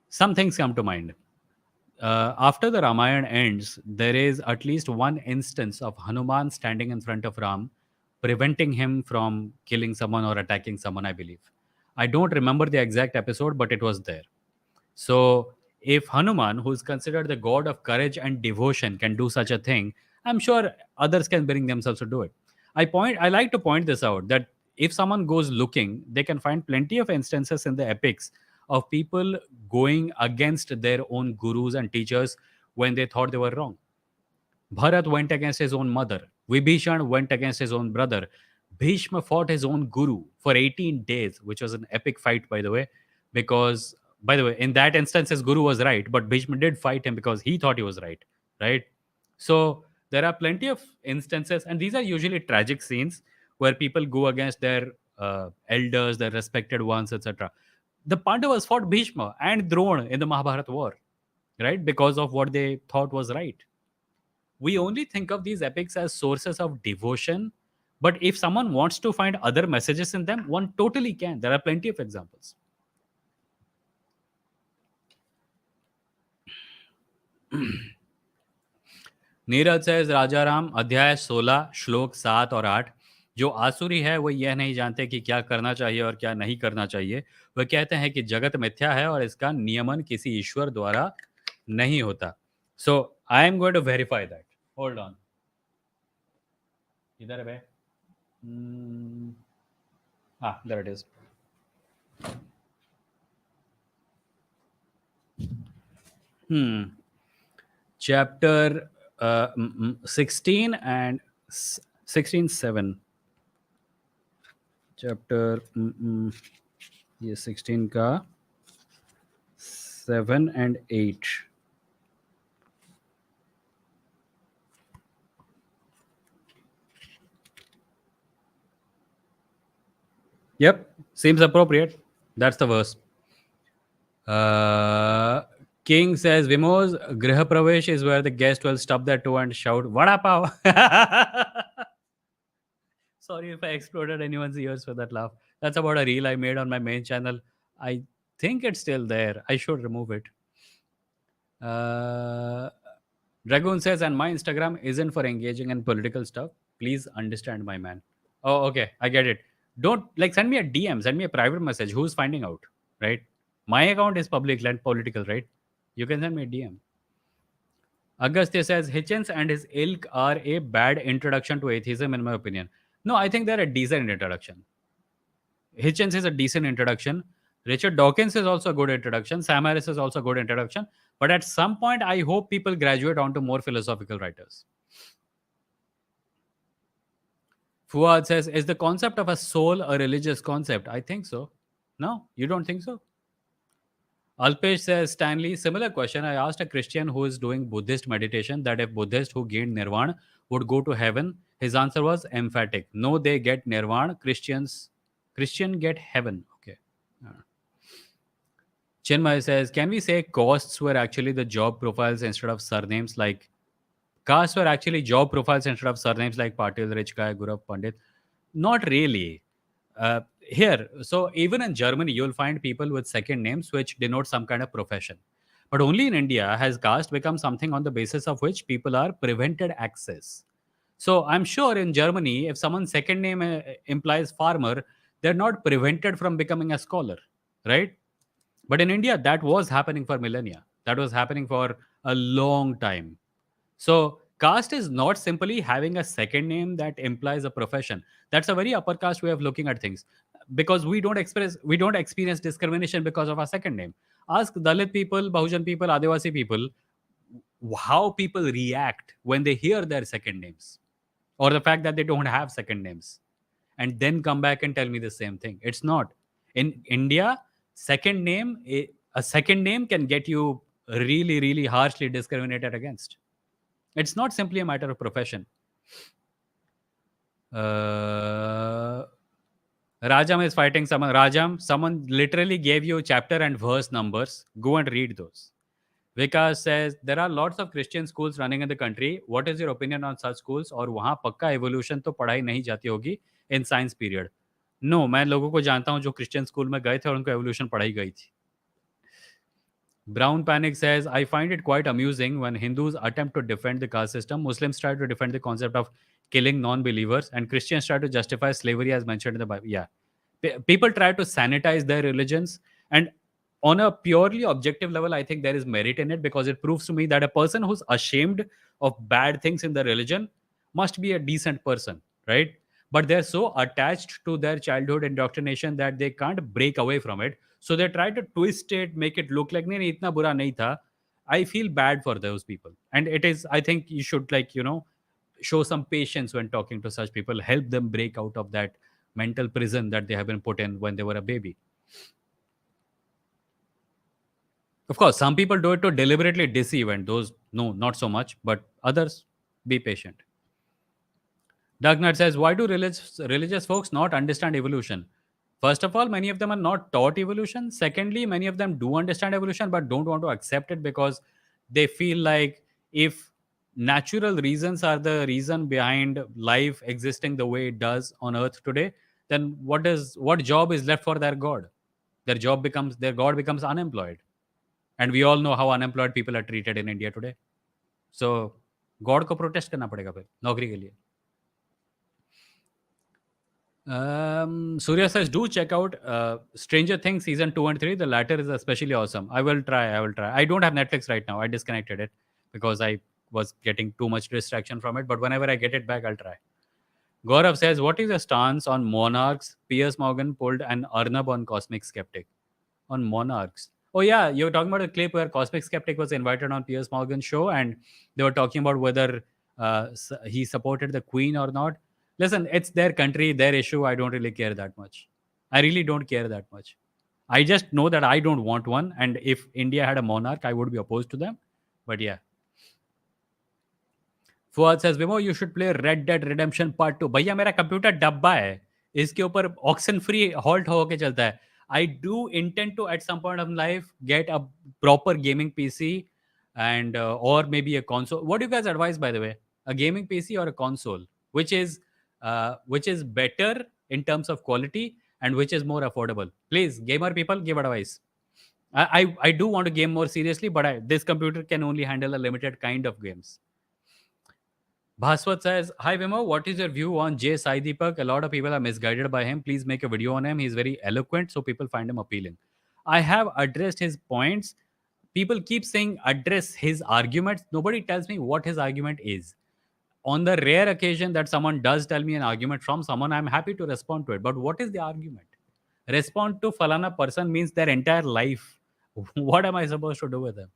Some things come to mind. After the Ramayana ends, there is at least one instance of Hanuman standing in front of Ram, preventing him from killing someone or attacking someone, I believe. I don't remember the exact episode, but it was there. So, if Hanuman, who is considered the god of courage and devotion, can do such a thing, I'm sure others can bring themselves to do it. I like to point this out that if someone goes looking, they can find plenty of instances in the epics of people going against their own gurus and teachers when they thought they were wrong. Bharat went against his own mother. Vibhishan went against his own brother. Bhishma fought his own guru for 18 days, which was an epic fight, by the way, because, by the way, in that instance, his guru was right, but Bhishma did fight him because he thought he was right, right? So there are plenty of instances, and these are usually tragic scenes where people go against their elders, their respected ones, etc. The Pandavas fought Bhishma and Drona in the Mahabharata war, right? Because of what they thought was right. We only think of these epics as sources of devotion, but if someone wants to find other messages in them, one totally can. There are plenty of examples. Neeraj says Rajaram अध्याय 16 श्लोक 7 और 8 जो आसुरी है वो यह नहीं जानते कि क्या करना चाहिए और क्या नहीं करना चाहिए। वह कहते हैं कि जगत मिथ्या है और इसका नियमन किसी ईश्वर द्वारा नहीं होता। So I am going to verify that. Hold on. इधर है बे। हाँ, there it is. Hmm. Chapter 16 and 16:7. Chapter ये 16 का 7 and 8. Yep, seems appropriate. That's the verse. Uh, King says Vimo's Griha Pravesh is where the guest will stub their toe and shout, Vada pav. Sorry if I exploded anyone's ears with that laugh. That's about a reel I made on my main channel. I think it's still there. I should remove it. Uh, Dragoon says, and my Instagram isn't for engaging in political stuff. Please understand, my man. Oh, okay. I get it. Don't like send me a DM, send me a private message. Who's finding out? Right? My account is public and political, right? You can send me a DM. Agastya says Hitchens and his ilk are a bad introduction to atheism, in my opinion. No, I think they're a decent introduction. Hitchens is a decent introduction. Richard Dawkins is also a good introduction. Sam Harris is also a good introduction. But at some point, I hope people graduate onto more philosophical writers. Fuad says, is the concept of a soul a religious concept? I think so. No, you don't think so? Alpesh says, Stanley, similar question. I asked a Christian who is doing Buddhist meditation that if Buddhists who gained nirvana would go to heaven. His answer was emphatic. No, they get nirvana. Christian get heaven. Okay. Uh, Chinmay says, can we say costs were actually the job profiles instead of surnames like castes were actually job profiles instead of surnames like Patil, Rich Guy, Gurav, Pandit? Not really. Here, so even in Germany, you'll find people with second names which denote some kind of profession. But only in India has caste become something on the basis of which people are prevented access. So I'm sure in Germany, if someone's second name implies farmer, they're not prevented from becoming a scholar, right? But in India, that was happening for millennia. That was happening for a long time. So caste is not simply having a second name that implies a profession. That's a very upper caste way of looking at things. Because we don't experience discrimination because of our second name. Ask Dalit people, Bahujan people, Adivasi people how people react when they hear their second names or the fact that they don't have second names and then come back and tell me the same thing. It's not. In India, a second name can get you really, really harshly discriminated against. It's not simply a matter of profession. Uh, Rajam is fighting someone. Rajam, someone literally gave you chapter and verse numbers. Go and read those. Vikas says there are lots of Christian schools running in the country. What is your opinion on such schools? और वहाँ पक्का evolution तो पढ़ाई नहीं जाती होगी in science period. No, मैं लोगों को जानता हूँ जो क्रिश्चियन स्कूल में गए थे और उनको evolution पढ़ाई गई थी. Brown Panic says, I find it quite amusing when Hindus attempt to defend the caste system, Muslims try to defend the concept of killing non believers, and Christians try to justify slavery as mentioned in the Bible. Yeah. People try to sanitize their religions. And on a purely objective level, I think there is merit in it because it proves to me that a person who's ashamed of bad things in the religion must be a decent person, right? But they're so attached to their childhood indoctrination that they can't break away from it. So they try to twist it, make it look like nahi, itna bura nahi tha. I feel bad for those people. And it is, I think you should show some patience when talking to such people, help them break out of that mental prison that they have been put in when they were a baby. Of course, some people do it to deliberately deceive, and those, no, not so much, but others, be patient. Doug says, why do religious folks not understand evolution? First of all, many of them are not taught evolution. Secondly, many of them do understand evolution but don't want to accept it because they feel like if natural reasons are the reason behind life existing the way it does on earth today, then what job is left for their god? Their god becomes unemployed. And we all know how unemployed people are treated in India today. So God को protest करना पड़ेगा फिर नौकरी के लिए. Surya says, do check out Stranger Things season 2 and 3. The latter is especially awesome. I will try. I don't have Netflix right now. I disconnected it because I was getting too much distraction from it. But whenever I get it back, I'll try. Gaurav says, what is your stance on Monarchs? Piers Morgan pulled an Arnab on Cosmic Skeptic. On Monarchs. Oh yeah, you're talking about a clip where Cosmic Skeptic was invited on Piers Morgan's show, and they were talking about whether he supported the Queen or not. Listen, it's their country, their issue. I don't really care that much. I really don't care that much. I just know that I don't want one, and if India had a monarch, I would be opposed to them. But yeah, Fuad says विमो you should play Red Dead Redemption Part 2. भैया मेरा computer डब्बा है, इसके ऊपर auction free halt होके चलता है. I do intend to at some point of life get a proper gaming PC and or maybe a console. What do you guys advise, by the way? A gaming PC or a console, which is better in terms of quality and which is more affordable? Please, gamer people, give advice. I do want to game more seriously, but this computer can only handle a limited kind of games. Bhaswat says, Hi Vimoh, what is your view on J. Sai Deepak? A lot of people are misguided by him. Please make a video on him. He's very eloquent, so people find him appealing. I have addressed his points. People keep saying address his arguments. Nobody tells me what his argument is. On the rare occasion that someone does tell me an argument from someone, I'm happy to respond to it. But what is the argument? Respond to Falana person means their entire life. What am I supposed to do with them?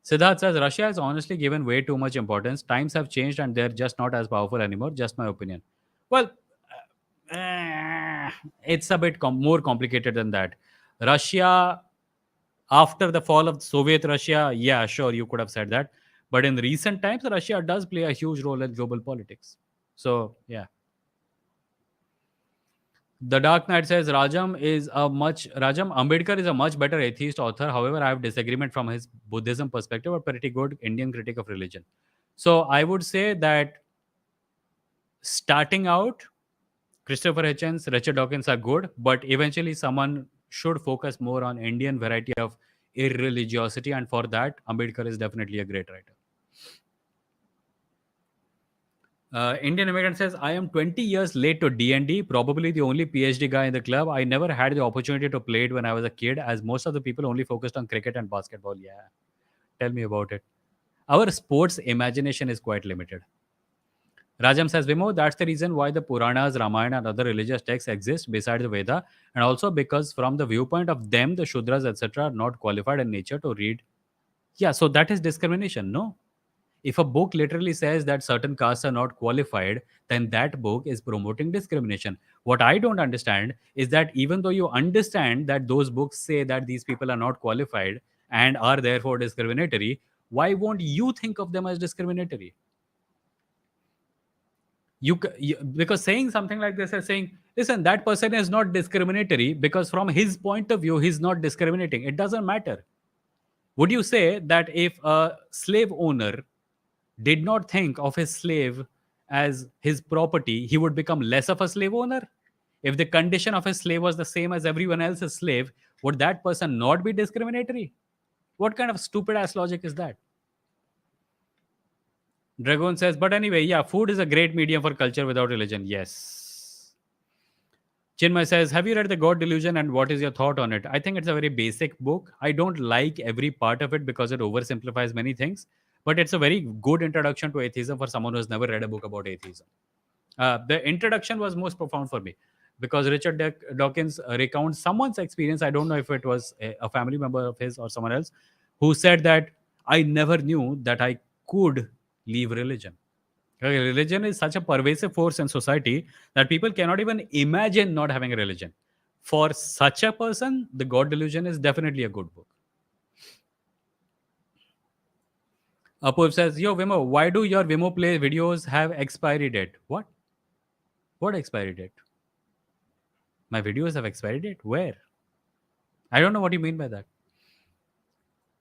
Siddharth says Russia has honestly given way too much importance. Times have changed and they're just not as powerful anymore. Just my opinion. Well, it's a bit more complicated than that. Russia, after the fall of Soviet Russia, yeah, sure, you could have said that. But in recent times, Russia does play a huge role in global politics. So, yeah. The Dark Knight says Rajam Ambedkar is a much better atheist author. However, I have disagreement from his Buddhism perspective, a pretty good Indian critic of religion. So I would say that starting out, Christopher Hitchens, Richard Dawkins are good, but eventually someone should focus more on Indian variety of irreligiosity, and for that, Ambedkar is definitely a great writer. Indian Immigrant says, I am 20 years late to D&D, probably the only PhD guy in the club. I never had the opportunity to play it when I was a kid, as most of the people only focused on cricket and basketball. Yeah, tell me about it. Our sports imagination is quite limited. Rajam says, Vimoh, that's the reason why the Puranas, Ramayana, and other religious texts exist beside the Veda, and also because from the viewpoint of them, the Shudras, etc., are not qualified in nature to read. Yeah, so that is discrimination, no? If a book literally says that certain castes are not qualified, then that book is promoting discrimination. What I don't understand is that even though you understand that those books say that these people are not qualified and are therefore discriminatory, why won't you think of them as discriminatory? Because saying something like this is saying, listen, that person is not discriminatory because from his point of view, he's not discriminating. It doesn't matter. Would you say that if a slave owner did not think of his slave as his property, he would become less of a slave owner? If the condition of his slave was the same as everyone else's slave, would that person not be discriminatory? What kind of stupid ass logic is that? Dragon says, but anyway, yeah, food is a great medium for culture without religion. Yes. Chinmay says, have you read The God Delusion and what is your thought on it? I think it's a very basic book. I don't like every part of it because it oversimplifies many things, but it's a very good introduction to atheism for someone who has never read a book about atheism. The introduction was most profound for me because Richard Dawkins recounts someone's experience. I don't know if it was a family member of his or someone else who said that I never knew that I could leave religion. Okay, religion is such a pervasive force in society that people cannot even imagine not having a religion. For such a person, The God Delusion is definitely a good book. Apuv says, yo, Vimoh, why do your Vimoh Play videos have expiry date? What? What expiry date? My videos have expiry date? Where? I don't know what you mean by that.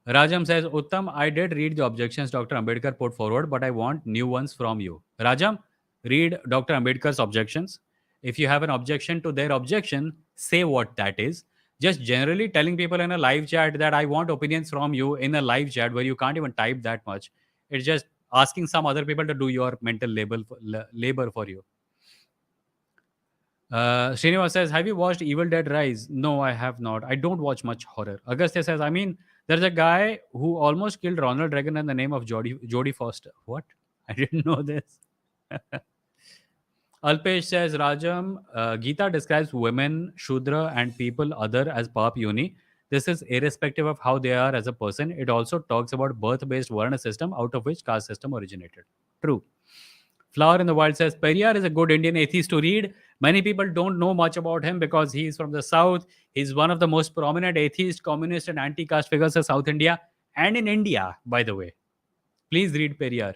Rajam says, Uttam, I did read the objections Dr. Ambedkar put forward, but I want new ones from you. Rajam, read Dr. Ambedkar's objections. If you have an objection to their objection, say what that is. Just generally telling people in a live chat that I want opinions from you in a live chat where you can't even type that much. It's just asking some other people to do your mental labor for you. Srinivas says, have you watched Evil Dead Rise? No, I have not. I don't watch much horror. Agastya says, I mean, there's a guy who almost killed Ronald Reagan in the name of Jodie Foster. What? I didn't know this. Alpesh says, Rajam, Gita describes women, Shudra, and people other as Pap Yoni. This is irrespective of how they are as a person. It also talks about birth-based Varna system out of which caste system originated. True. Flower in the Wild says Periyar is a good Indian atheist to read. Many people don't know much about him because he's from the South. He's one of the most prominent atheist, communist, and anti-caste figures of South India and in India, by the way. Please read Periyar.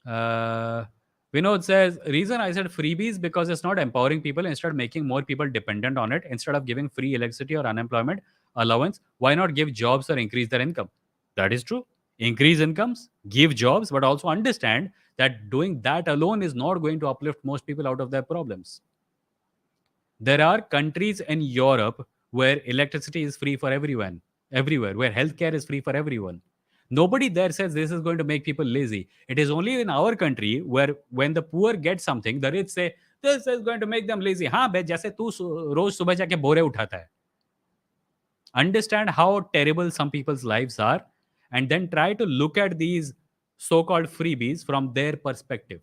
Uh, Vinod says, reason I said freebies because it's not empowering people, instead making more people dependent on it. Instead of giving free electricity or unemployment allowance, why not give jobs or increase their income? That is true. Increase incomes, give jobs, but also understand that doing that alone is not going to uplift most people out of their problems. There are countries in Europe where electricity is free for everyone, everywhere, where healthcare is free for everyone. Nobody there says this is going to make people lazy. It is only in our country where when the poor get something, the rich say, this is going to make them lazy. हाँ बे जैसे तू रोज सुबह जाके बोरे उठाता है. Understand how terrible some people's lives are and then try to look at these so-called freebies from their perspective.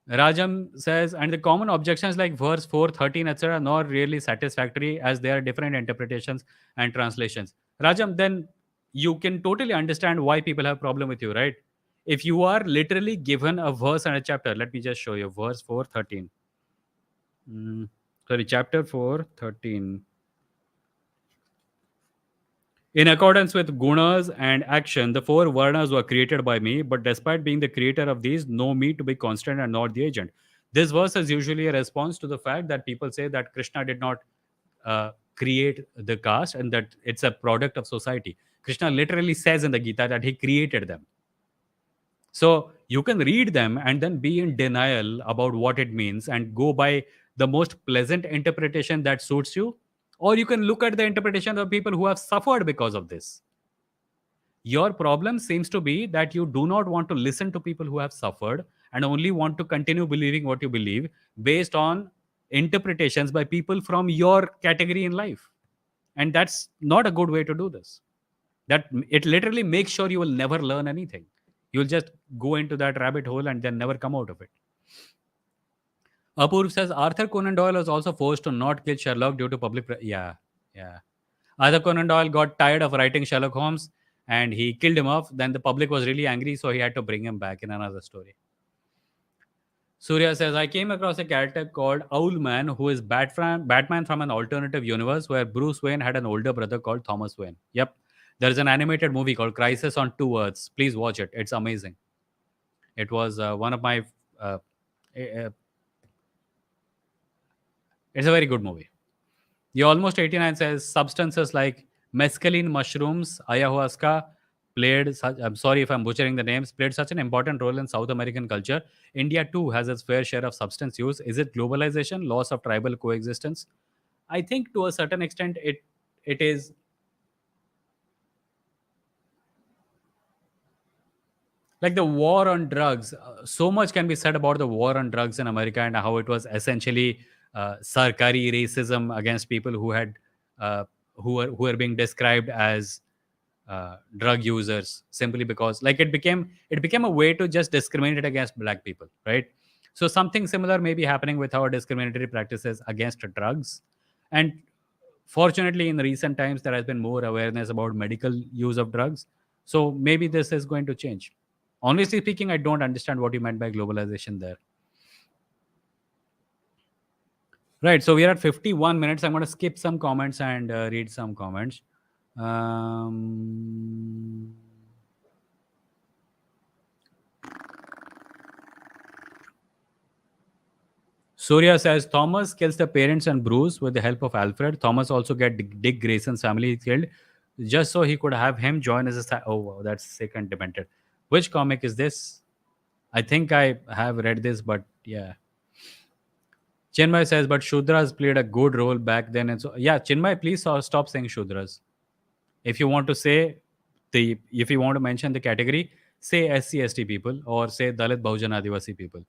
Rajam says, and the common objections like verse 4, 13, etc. are not really satisfactory as there are different interpretations and translations. Rajam, then you can totally understand why people have problem with you, right? If you are literally given a verse and a chapter, let me just show you verse 4, 13. Sorry, chapter 4, 13. In accordance with gunas and action, the four varnas were created by me, but despite being the creator of these, know me to be constant and not the agent. This verse is usually a response to the fact that people say that Krishna did not create the caste and that it's a product of society. Krishna literally says in the Gita that he created them. So you can read them and then be in denial about what it means and go by the most pleasant interpretation that suits you, or you can look at the interpretation of people who have suffered because of this. Your problem seems to be that you do not want to listen to people who have suffered and only want to continue believing what you believe based on interpretations by people from your category in life. And that's not a good way to do this. That it literally makes sure you will never learn anything. You'll just go into that rabbit hole and then never come out of it. Apurv says Arthur Conan Doyle was also forced to not kill Sherlock due to public. Yeah. Arthur Conan Doyle got tired of writing Sherlock Holmes and he killed him off. Then the public was really angry, so he had to bring him back in another story. Surya says, I came across a character called Owlman, who is Batman from an alternative universe where Bruce Wayne had an older brother called Thomas Wayne. Yep. There's an animated movie called Crisis on Two Earths. Please watch it. It's amazing. It was one of my... it's a very good movie. The Almost 89 says, substances like mescaline mushrooms, ayahuasca, I'm sorry if I'm butchering the names, played such an important role in South American culture. India too has its fair share of substance use. Is it globalization, loss of tribal coexistence? I think to a certain extent it is. Like the war on drugs, so much can be said about the war on drugs in America and how it was essentially sarkari racism against people who had who are being described as drug users simply because like it became a way to just discriminate against black people, right? So something similar may be happening with our discriminatory practices against drugs. And fortunately in recent times there has been more awareness about medical use of drugs, so maybe this is going to change. Honestly speaking, I don't understand what you meant by globalization there. Right, so we are at 51 minutes. I'm going to skip some comments and read some comments. um, Surya says Thomas kills the parents and Bruce with the help of Alfred. Thomas also get Dick Grayson's family killed just so he could have him join as a oh wow, that's sick and demented. Which comic is this? I think I have read this, but yeah. Chinmay says, but Shudras played a good role back then. And so, yeah, Chinmay, please stop saying Shudras. If you want to say if you want to mention the category, say SC/ST people or say Dalit Bahujan Adivasi people.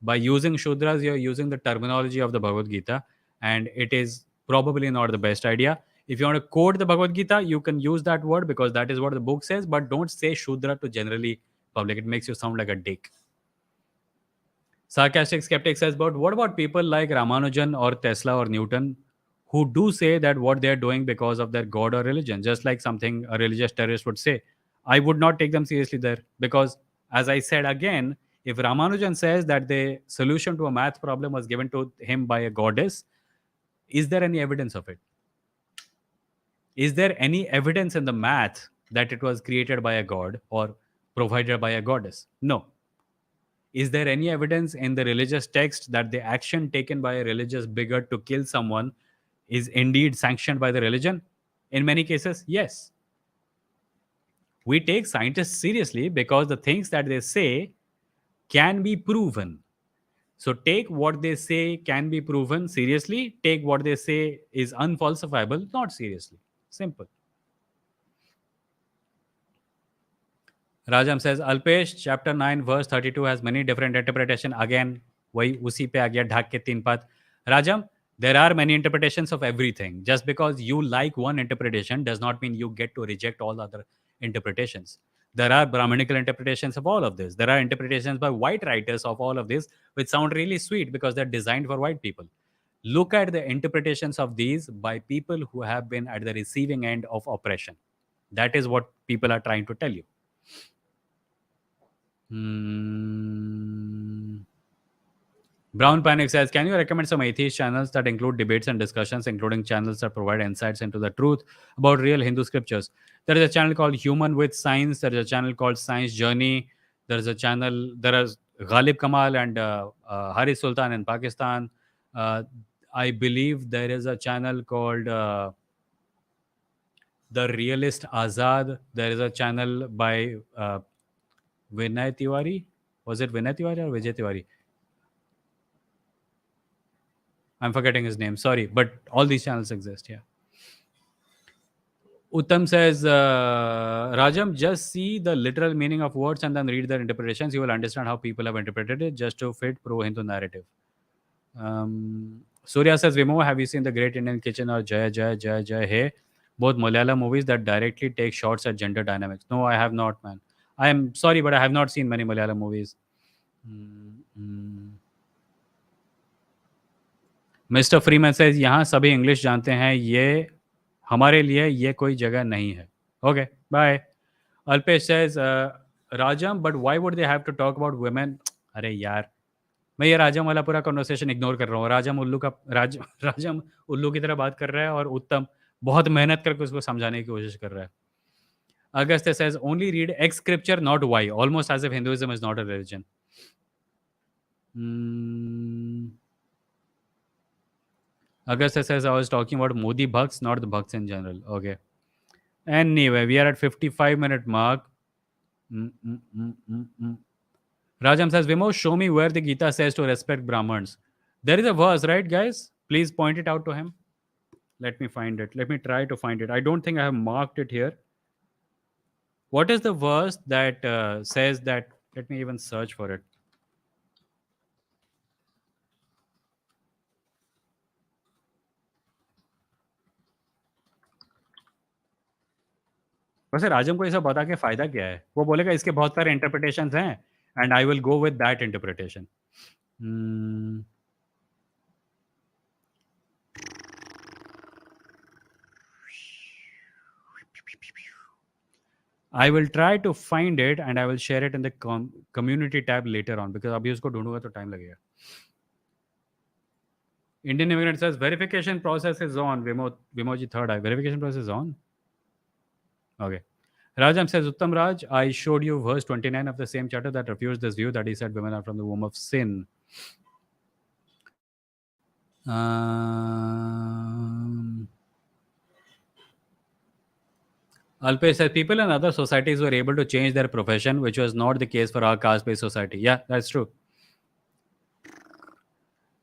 By using Shudras, you're using the terminology of the Bhagavad Gita, and it is probably not the best idea. If you want to quote the Bhagavad Gita, you can use that word because that is what the book says, but don't say Shudra to generally public. It makes you sound like a dick. Sarcastic skeptic says, but what about people like Ramanujan or Tesla or Newton who do say that what they're doing because of their god or religion, just like something a religious terrorist would say. I would not take them seriously there because, as I said again, if Ramanujan says that the solution to a math problem was given to him by a goddess, is there any evidence of it? Is there any evidence in the math that it was created by a god or provided by a goddess? No. Is there any evidence in the religious text that the action taken by a religious bigot to kill someone is indeed sanctioned by the religion? In many cases, yes. We take scientists seriously because the things that they say can be proven. So take what they say can be proven seriously, take what they say is unfalsifiable not seriously. Simple. Rajam says, Alpesh, chapter 9, verse 32 has many different interpretation. Again, वही उसी पे आ गया ढाक के तीन पात. Rajam, there are many interpretations of everything. Just because you like one interpretation does not mean you get to reject all other interpretations. There are Brahminical interpretations of all of this. There are interpretations by white writers of all of this, which sound really sweet because they're designed for white people. Look at the interpretations of these by people who have been at the receiving end of oppression. That is what people are trying to tell you. Brown Panic says, can you recommend some atheist channels that include debates and discussions, including channels that provide insights into the truth about real Hindu scriptures? There is a channel called Human with Science. There is a channel called Science Journey. There is Ghalib Kamal and Haris Sultan in Pakistan. I believe there is a channel called The Realist Azad. There is a channel by Vinay Tiwari. Was it Vinay Tiwari or Vijay Tiwari? I'm forgetting his name. Sorry, but all these channels exist. Yeah. Uttam says, Rajam, just see the literal meaning of words and then read their interpretations. You will understand how people have interpreted it just to fit pro-Hindu narrative. Surya says, Vimoh, have you seen The Great Indian Kitchen or Jaya Jaya Jaya Jaya Hey? Both Malayalam movies that directly take shots at gender dynamics. No, I have not, man. I am sorry, but I have not seen many Malayalam movies. Mister Freeman says यहाँ सभी English जानते हैं, ये हमारे लिए ये कोई जगह नहीं है. Okay, bye. Alpesh says, Rajam, but why would they have to talk about women? अरे यार, मैं ये राजम वाला पूरा कन्वर्सेशन इग्नोर कर रहा हूँ. राजम उल्लू की तरह बात कर रहा है और उत्तम बहुत मेहनत करके उसको समझाने की कोशिश कर रहा है. Augusta says, only read X scripture, not Y, almost as if Hinduism is not a religion. Augusta says, I was talking about Modi Bhakts, not the Bhakts in general. Okay. Anyway, we are at 55-minute mark. Rajam says, Vimoh, show me where the Gita says to respect Brahmins. There is a verse, right, guys? Please point it out to him. Let me find it. Let me try to find it. I don't think I have marked it here. What is the verse that says that? Let me even search for it. वैसे राजम को ये सब बता के फायदा क्या है? वो बोलेगा इसके बहुत सारे इंटरप्रिटेशंस हैं and I will go with that interpretation. I will try to find it and I will share it in the community tab later on because अभी उसको ढूंढूंगा तो टाइम लगेगा. Indian immigrant says verification process is on. Vimoji third eye. Verification process is on. Okay. Rajam says, Uttam Raj, I showed you verse 29 of the same chapter that refutes this view that he said women are from the womb of sin. Alpesh says, people in other societies were able to change their profession, which was not the case for our caste-based society. Yeah, that's true.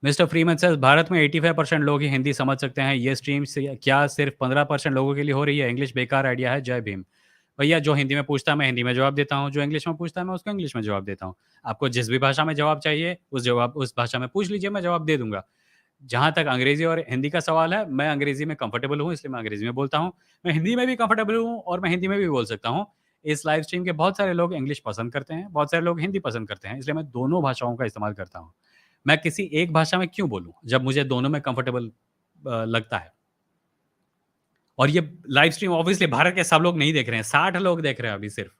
Mister Freeman says, Bharat में 85% लोग ही हिंदी समझ सकते हैं. ये stream से क्या सिर्फ 15% लोगों के लिए हो रही है? इंग्लिश बेकार आइडिया है. जय भीम. भैया, जो हिंदी में पूछता है मैं हिंदी में जवाब देता हूँ, जो इंग्लिश में पूछता है मैं उसको इंग्लिश में जवाब देता हूँ. आपको जिस भी भाषा में जवाब चाहिए उस भाषा में पूछ लीजिए, मैं जवाब दे दूंगा. जहाँ तक अंग्रेजी और हिंदी का सवाल है, मैं अंग्रेजी में कंफर्टेबल हूँ, इसलिए मैं अंग्रेजी में बोलता हूँ. मैं हिंदी में भी कंफर्टेबल हूँ और मैं हिंदी में भी बोल सकता हूँ. इस लाइव स्ट्रीम के बहुत सारे लोग इंग्लिश पसंद करते हैं, बहुत सारे लोग हिंदी पसंद करते हैं, इसलिए मैं दोनों भाषाओं का इस्तेमाल करता हूँ. मैं किसी एक भाषा में क्यों बोलूँ जब मुझे दोनों में कंफर्टेबल लगता है. और ये लाइव स्ट्रीम ऑब्वियसली भारत के सब लोग नहीं देख रहे हैं, 60 लोग देख रहे हैं अभी सिर्फ।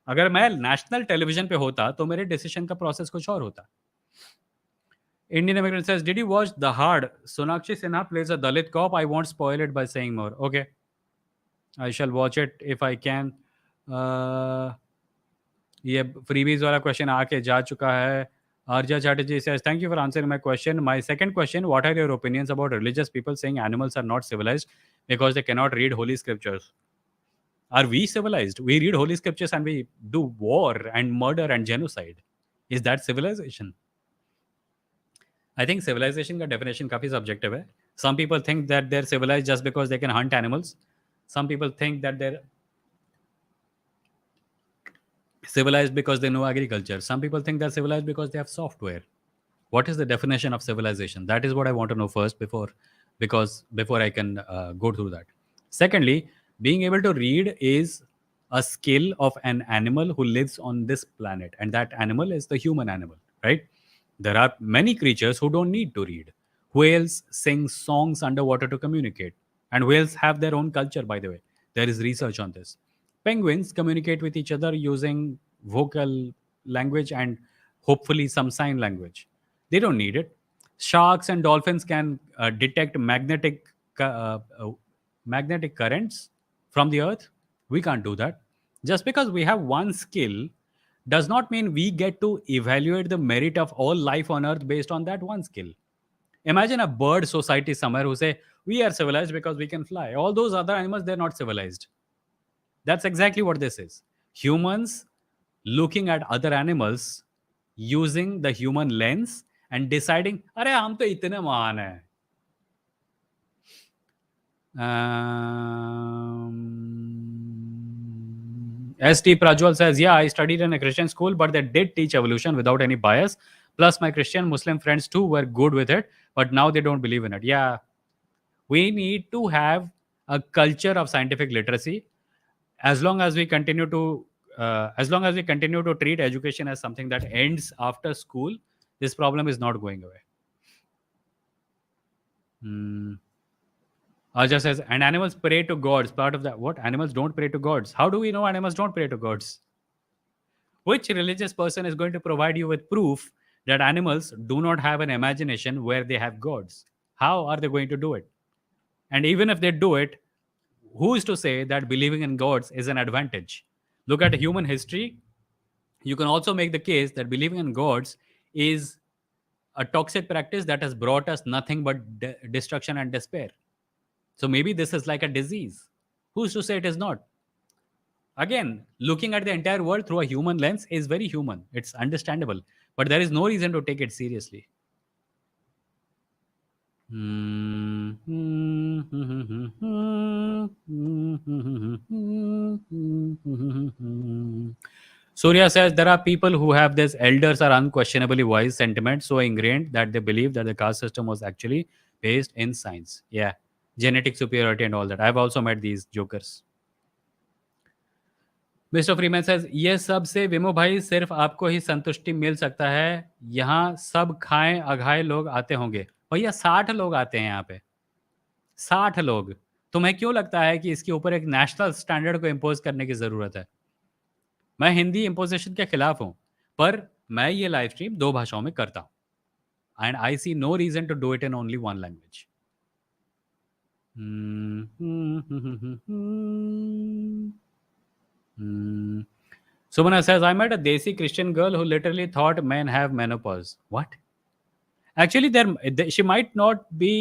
अगर मैं नेशनल टेलीविजन पे होता तो मेरे डिसीजन का प्रोसेस कुछ और होता। Indian immigrant says, "Did you watch The Hard? Sonakshi Sinha plays a Dalit cop. I won't spoil it by saying more." Okay, I shall watch it if I can. Uh, ये freebies वाला question आके जा चुका है. Arja Chatterjee says, "Thank you for answering my question. My second question: What are your opinions about religious people saying animals are not civilized because they cannot read holy scriptures? Are we civilized? We read holy scriptures and we do war and murder and genocide. Is that civilization?" I think civilization का definition काफ़ी subjective है. Some people think that they're civilized just because they can hunt animals. Some people think that they're civilized because they know agriculture. Some people think they're civilized because they have software. What is the definition of civilization? That is what I want to know first before I can go through that. Secondly, being able to read is a skill of an animal who lives on this planet, and that animal is the human animal, right? There are many creatures who don't need to read. Whales sing songs underwater to communicate, and whales have their own culture, by the way. There is research on this. Penguins communicate with each other using vocal language and hopefully some sign language. They don't need it. Sharks and dolphins can detect magnetic currents from the earth. We can't do that. Just because we have one skill does not mean we get to evaluate the merit of all life on earth based on that one skill. Imagine a bird society somewhere who say, "We are civilized because we can fly." All those other animals, they're not civilized. That's exactly what this is. Humans looking at other animals using the human lens and deciding, "अरे हम तो इतने महान हैं." ST Prajwal says, "Yeah, I studied in a Christian school, but they did teach evolution without any bias. Plus, my Christian Muslim friends too were good with it, but now they don't believe in it." Yeah, we need to have a culture of scientific literacy. As long as we continue to treat education as something that ends after school, this problem is not going away. Aja says, "And animals pray to gods." Part of that, what? Animals don't pray to gods. How do we know animals don't pray to gods? Which religious person is going to provide you with proof that animals do not have an imagination where they have gods? How are they going to do it? And even if they do it, who is to say that believing in gods is an advantage? Look at human history. You can also make the case that believing in gods is a toxic practice that has brought us nothing but destruction and despair. So maybe this is like a disease. Who's to say it is not? Again, looking at the entire world through a human lens is very human. It's understandable. But there is no reason to take it seriously. Surya says there are people who have this elders are unquestionably wise sentiment so ingrained that they believe that the caste system was actually based in science. Yeah, genetic superiority and all that. I've also met these jokers. Mister Freeman says, ये सब से विमो भाई सिर्फ आपको ही संतुष्टि मिल सकता है, यहाँ सब खाएं अघाए लोग आते होंगे। भैया 60 लोग आते हैं यहाँ पे, 60 लोग। तुम्हें क्यों लगता है कि इसके ऊपर एक नेशनल स्टैंडर्ड को इम्पोज करने की ज़रूरत है? मैं हिंदी इम्पोजिशन के खिलाफ हूँ, पर मैं ये लाइव स्ट्रीम 2 भाषाओं में करता हूँ। And I see no reason to do it in only one language. Sumana says, "I met a Desi Christian girl who literally thought men have menopause." What? Actually, she might not be.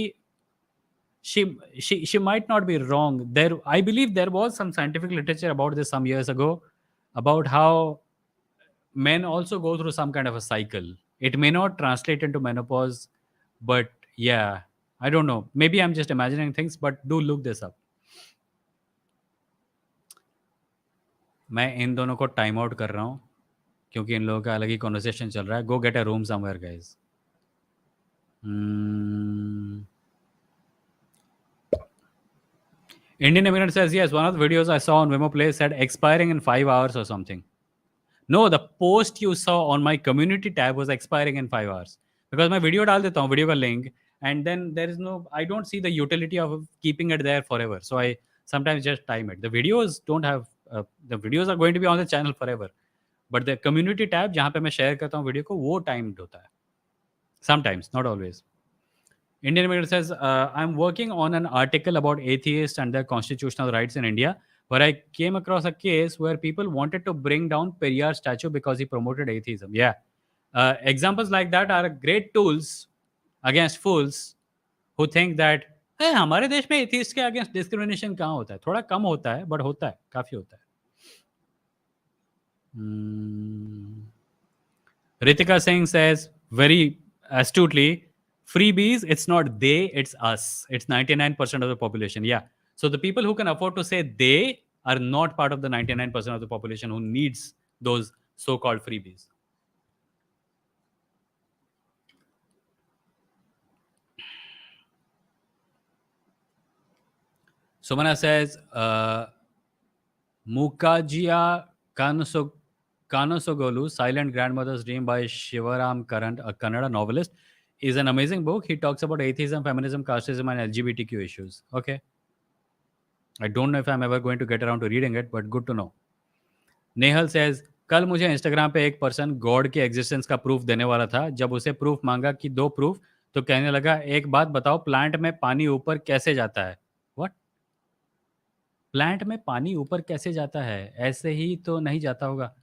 She might not be wrong. I believe there was some scientific literature about this some years ago, about how men also go through some kind of a cycle. It may not translate into menopause, but yeah, I don't know. Maybe I'm just imagining things, but do look this up. मैं इन दोनों को time out कर रहा हूँ क्योंकि इन लोगों का अलग ही कॉन्वर्सेशन चल रहा है. गो get a room somewhere guys. Indian immigrant says, yes, one of the videos I saw on Vimoh Play said expiring in 5 hours or something. No, the post you saw on my community tab was expiring in 5 hours. Because मैं video डाल देता हूँ, video का link, and then there is no, I don't see the utility of keeping it there forever. So I Sometimes just time it. The videos don't have the videos are going to be on the channel forever, but the community tab जहाँ पे मैं share करता हूँ video को वो timed होता है. Sometimes, not always. Indian Immigrant says, I'm working on an article about atheists and their constitutional rights in India, where I came across a case where people wanted to bring down Periyar statue because he promoted atheism. Yeah. Examples like that are great tools against fools who think that हमारे देश में atheist के against discrimination कहाँ होता है, थोड़ा कम होता है बट होता है, काफी होता है. Ritika Singh says very astutely, freebies, it's not they, it's us. It's 99% of the population. Yeah. So the people who can afford to say they are not part of the 99% of the population who needs those so-called freebies. Sumana says, Mukajia Kanosogolu, Silent Grandmother's Dream by Shivaram Karant, a Kannada novelist, is an amazing book. He talks about atheism, feminism, casteism, and LGBTQ issues. Okay. I don't know if I'm ever going to get around to reading it, but good to know. Nehal says, कल मुझे Instagram पे एक person God के existence का proof देने वाला था. जब उसे प्रूफ मांगा कि दो प्रूफ, तो कहने लगा एक बात बताओ, प्लांट में पानी ऊपर कैसे जाता है. व्हाट? प्लांट में पानी ऊपर कैसे जाता है? ऐसे ही तो नहीं जाता होगा.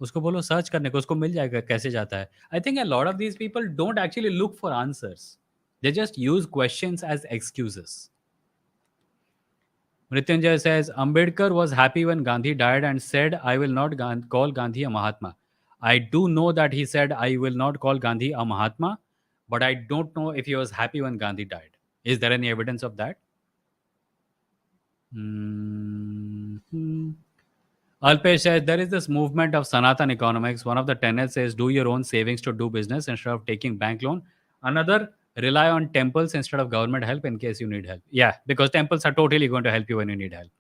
उसको बोलो सर्च करने को, उसको मिल जाएगा कैसे जाता है. I think a lot of these people don't actually look for answers. They just use questions as excuses. Mrityunjay says, Ambedkar was happy when Gandhi died and said, I will not call Gandhi a Mahatma. I do know that he said, I will not call Gandhi a Mahatma, but I don't know if he was happy when Gandhi died. Is there any evidence of that? Alpesh says, there is this movement of Sanatan economics. One of the tenets is do your own savings to do business instead of taking bank loan. Another, rely on temples instead of government help in case you need help. Yeah, because temples are totally going to help you when you need help.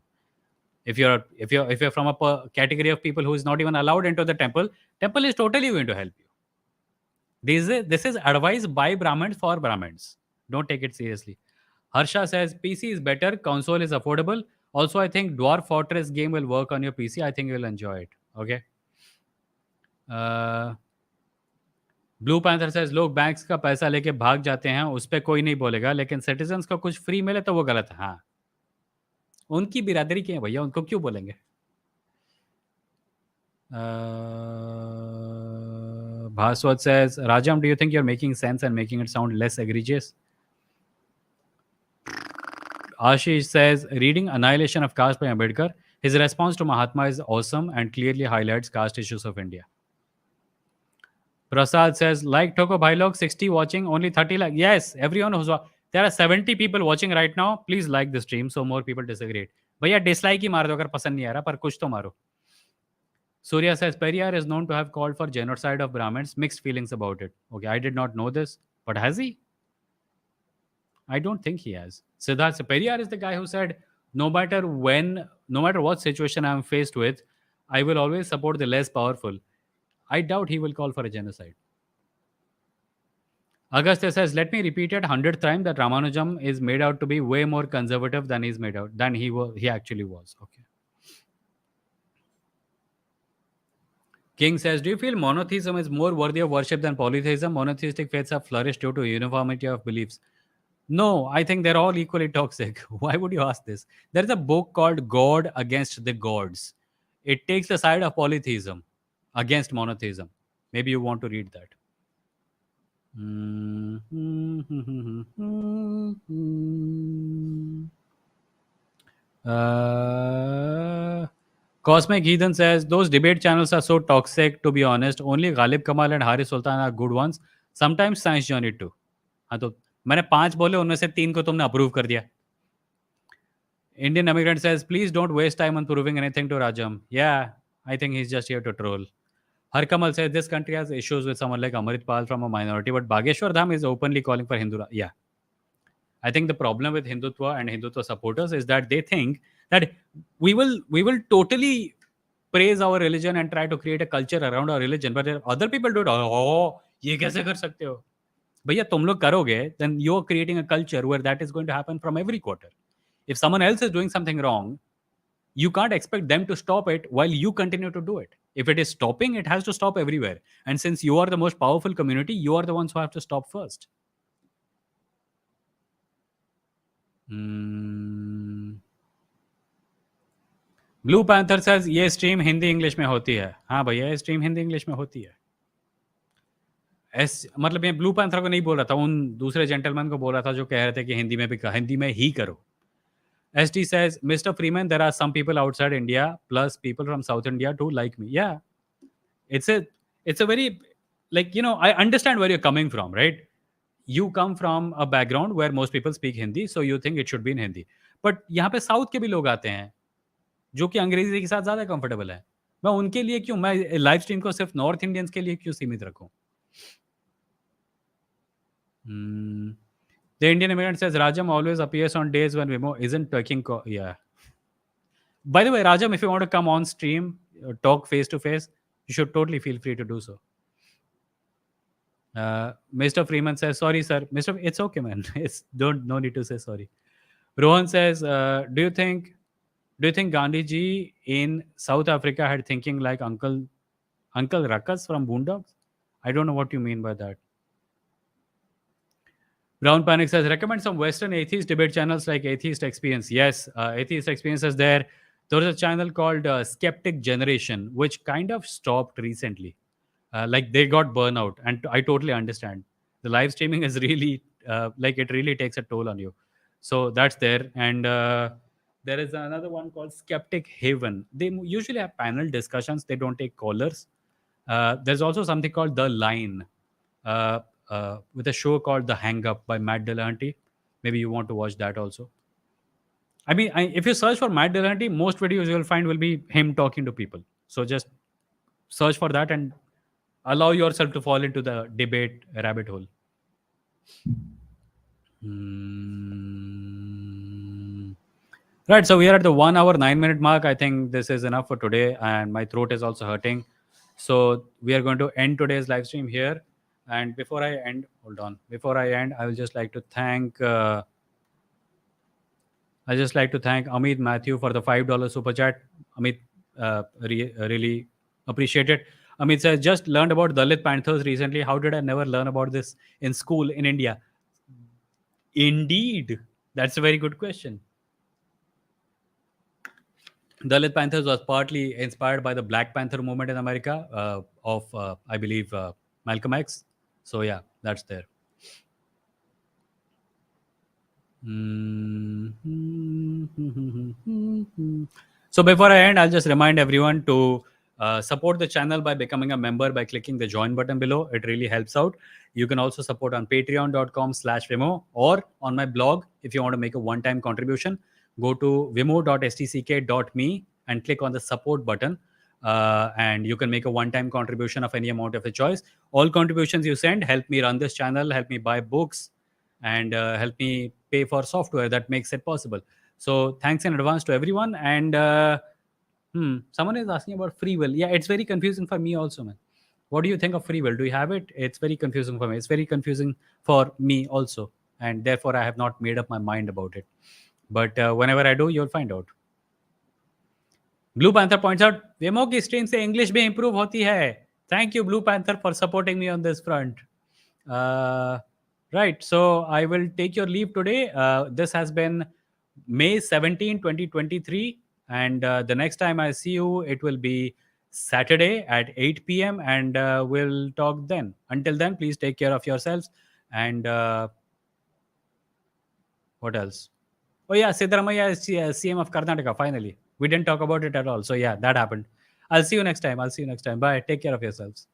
If you're from a category of people who is not even allowed into the temple is totally going to help you. This is advice by Brahmins for Brahmins. Don't take it seriously. Harsha says PC is better, console is affordable. Also, I think Dwarf Fortress game will work on your PC. I think you'll enjoy it. Okay. Blue panther says लोग banks का पैसा लेके भाग जाते हैं, उस पर कोई नहीं बोलेगा, लेकिन सिटीजन्स को कुछ फ्री मिले तो वो गलत है. हाँ, उनकी बिरादरी के हैं भैया, उनको क्यों बोलेंगे. Bhaswat says, Rajam, do you think you're making sense and making it sound less egregious? Ashish says, reading Annihilation of Caste by Ambedkar, his response to Mahatma is awesome and clearly highlights caste issues of India. Prasad says, like Toko Bhailog, 60 watching, only 30 like. Yes, everyone who's there are 70 people watching right now. Please like the stream so more people disagree. भैया dislike ही मार दो अगर पसंद नहीं आ रहा, पर कुछ तो मारो. Surya says, Periyar is known to have called for genocide of Brahmins. Mixed feelings about it. Okay, I did not know this, but has he? I don't think he has. Siddharth Periyar is the guy who said, no matter what situation I'm faced with, I will always support the less powerful. I doubt he will call for a genocide. Agastya says, let me repeat it 100th time that Ramanujam is made out to be way more conservative than he actually was. Okay. King says, do you feel monotheism is more worthy of worship than polytheism? Monotheistic faiths have flourished due to uniformity of beliefs. No, I think they're all equally toxic. Why would you ask this? There is a book called God Against the Gods. It takes the side of polytheism against monotheism. Maybe you want to read that. Cosmic Heathen says, those debate channels are so toxic, to be honest. Only Ghalib Kamal and Haris Sultan are good ones. Sometimes Science Journey too. हाँ तो मैंने 5 बोले, उनमें से 3 को तुमने approve कर दिया. Indian Immigrant says, please don't waste time on proving anything to Rajam. Yeah, I think he's just here to troll. Harkamal says, this country has issues with someone like Amrit Pal from a minority, but Bageshwar Dham is openly calling for Hindu. Yeah. I think the problem with Hindutva and Hindutva supporters is that they think that we will totally praise our religion and try to create a culture around our religion, but other people do it. Oh, ये कैसे कर सकते हो? भैया तुम लोग करोगे, then you're creating a culture where that is going to happen from every quarter. If someone else is doing something wrong, you can't expect them to stop it while you continue to do it. If it is stopping, it has to stop everywhere. And since you are the most powerful community, you are the ones who have to stop first. Blue panther says ये stream Hindi English में होती है. हाँ भैया, ये stream Hindi English में होती है. मतलब ये ब्लू पैंथर को नहीं बोल रहा था, उन दूसरे जेंटलमैन को बोल रहा था जो कह रहे थे कि हिंदी में भी हिंदी में ही करो. ST says, Mr. Freeman, there are some people outside India plus people from South India too like me. Yeah, it's a very, like, I understand where you're coming from, right? You come from a background where most people speak Hindi, so you think it should be in Hindi. But यहाँ पे south के भी लोग आते हैं जो कि अंग्रेजी के साथ ज़्यादा कंफर्टेबल है. मैं उनके लिए क्यों, मैं लाइव स्ट्रीम को सिर्फ नॉर्थ इंडियंस के लिए क्यों सीमित रखूं? The Indian immigrant says Rajam always appears on days when Vimoh isn't taking yeah. By the way, Rajam, if you want to come on stream, talk face to face, you should totally feel free to do so. Mr. Freeman says, sorry, sir. It's okay, man. No need to say sorry. Rohan says, do you think Gandhi ji in South Africa had thinking like Uncle Rakas from Boondocks? I don't know what you mean by that. Brown Panic says, recommend some Western atheist debate channels like Atheist Experience. Yes, Atheist Experience is there. There was a channel called Skeptic Generation, which kind of stopped recently. Like they got burnout, and I totally understand. The live streaming is really, it really takes a toll on you. So that's there. And there is another one called Skeptic Haven. They usually have panel discussions. They don't take callers. There's also something called The Line. With a show called The Hang Up by Matt Dillahunty. Maybe you want to watch that also. I mean, if you search for Matt Dillahunty, most videos you'll find will be him talking to people. So just search for that and allow yourself to fall into the debate rabbit hole. Right, so we are at the 1 hour 9 minute mark. I think this is enough for today, and my throat is also hurting. So we are going to end today's live stream here. And before I end, I will just like to thank Amit Matthew for the $5 super chat. Amit, really appreciate it. Amit says, just learned about Dalit Panthers recently. How did I never learn about this in school in India? Indeed, that's a very good question. Dalit Panthers was partly inspired by the Black Panther movement in America of, I believe, Malcolm X. So yeah, that's there. So before I end, I'll just remind everyone to support the channel by becoming a member by clicking the join button below. It really helps out. You can also support on patreon.com/Vimoh or on my blog. If you want to make a one-time contribution, go to vimoh.stck.me and click on the support button. And you can make a one-time contribution of any amount of your choice. All contributions you send help me run this channel, help me buy books, and help me pay for software that makes it possible. So thanks in advance to everyone. And someone is asking about free will. Yeah, it's very confusing for me also, man. What do you think of free will? Do you have it? It's very confusing for me. It's very confusing for me also. And therefore, I have not made up my mind about it. But whenever I do, you'll find out. Blue Panther points out, Vimoh की stream से English भी improve होती है. Thank you, Blue Panther, for supporting me on this front. Right, so I will take your leave today. This has been May 17, 2023. And the next time I see you, it will be Saturday at 8 p.m. And we'll talk then. Until then, please take care of yourselves. And what else? Oh yeah, Siddaramaiah is CM of Karnataka, finally. We didn't talk about it at all. So yeah, that happened. I'll see you next time. Bye. Take care of yourselves.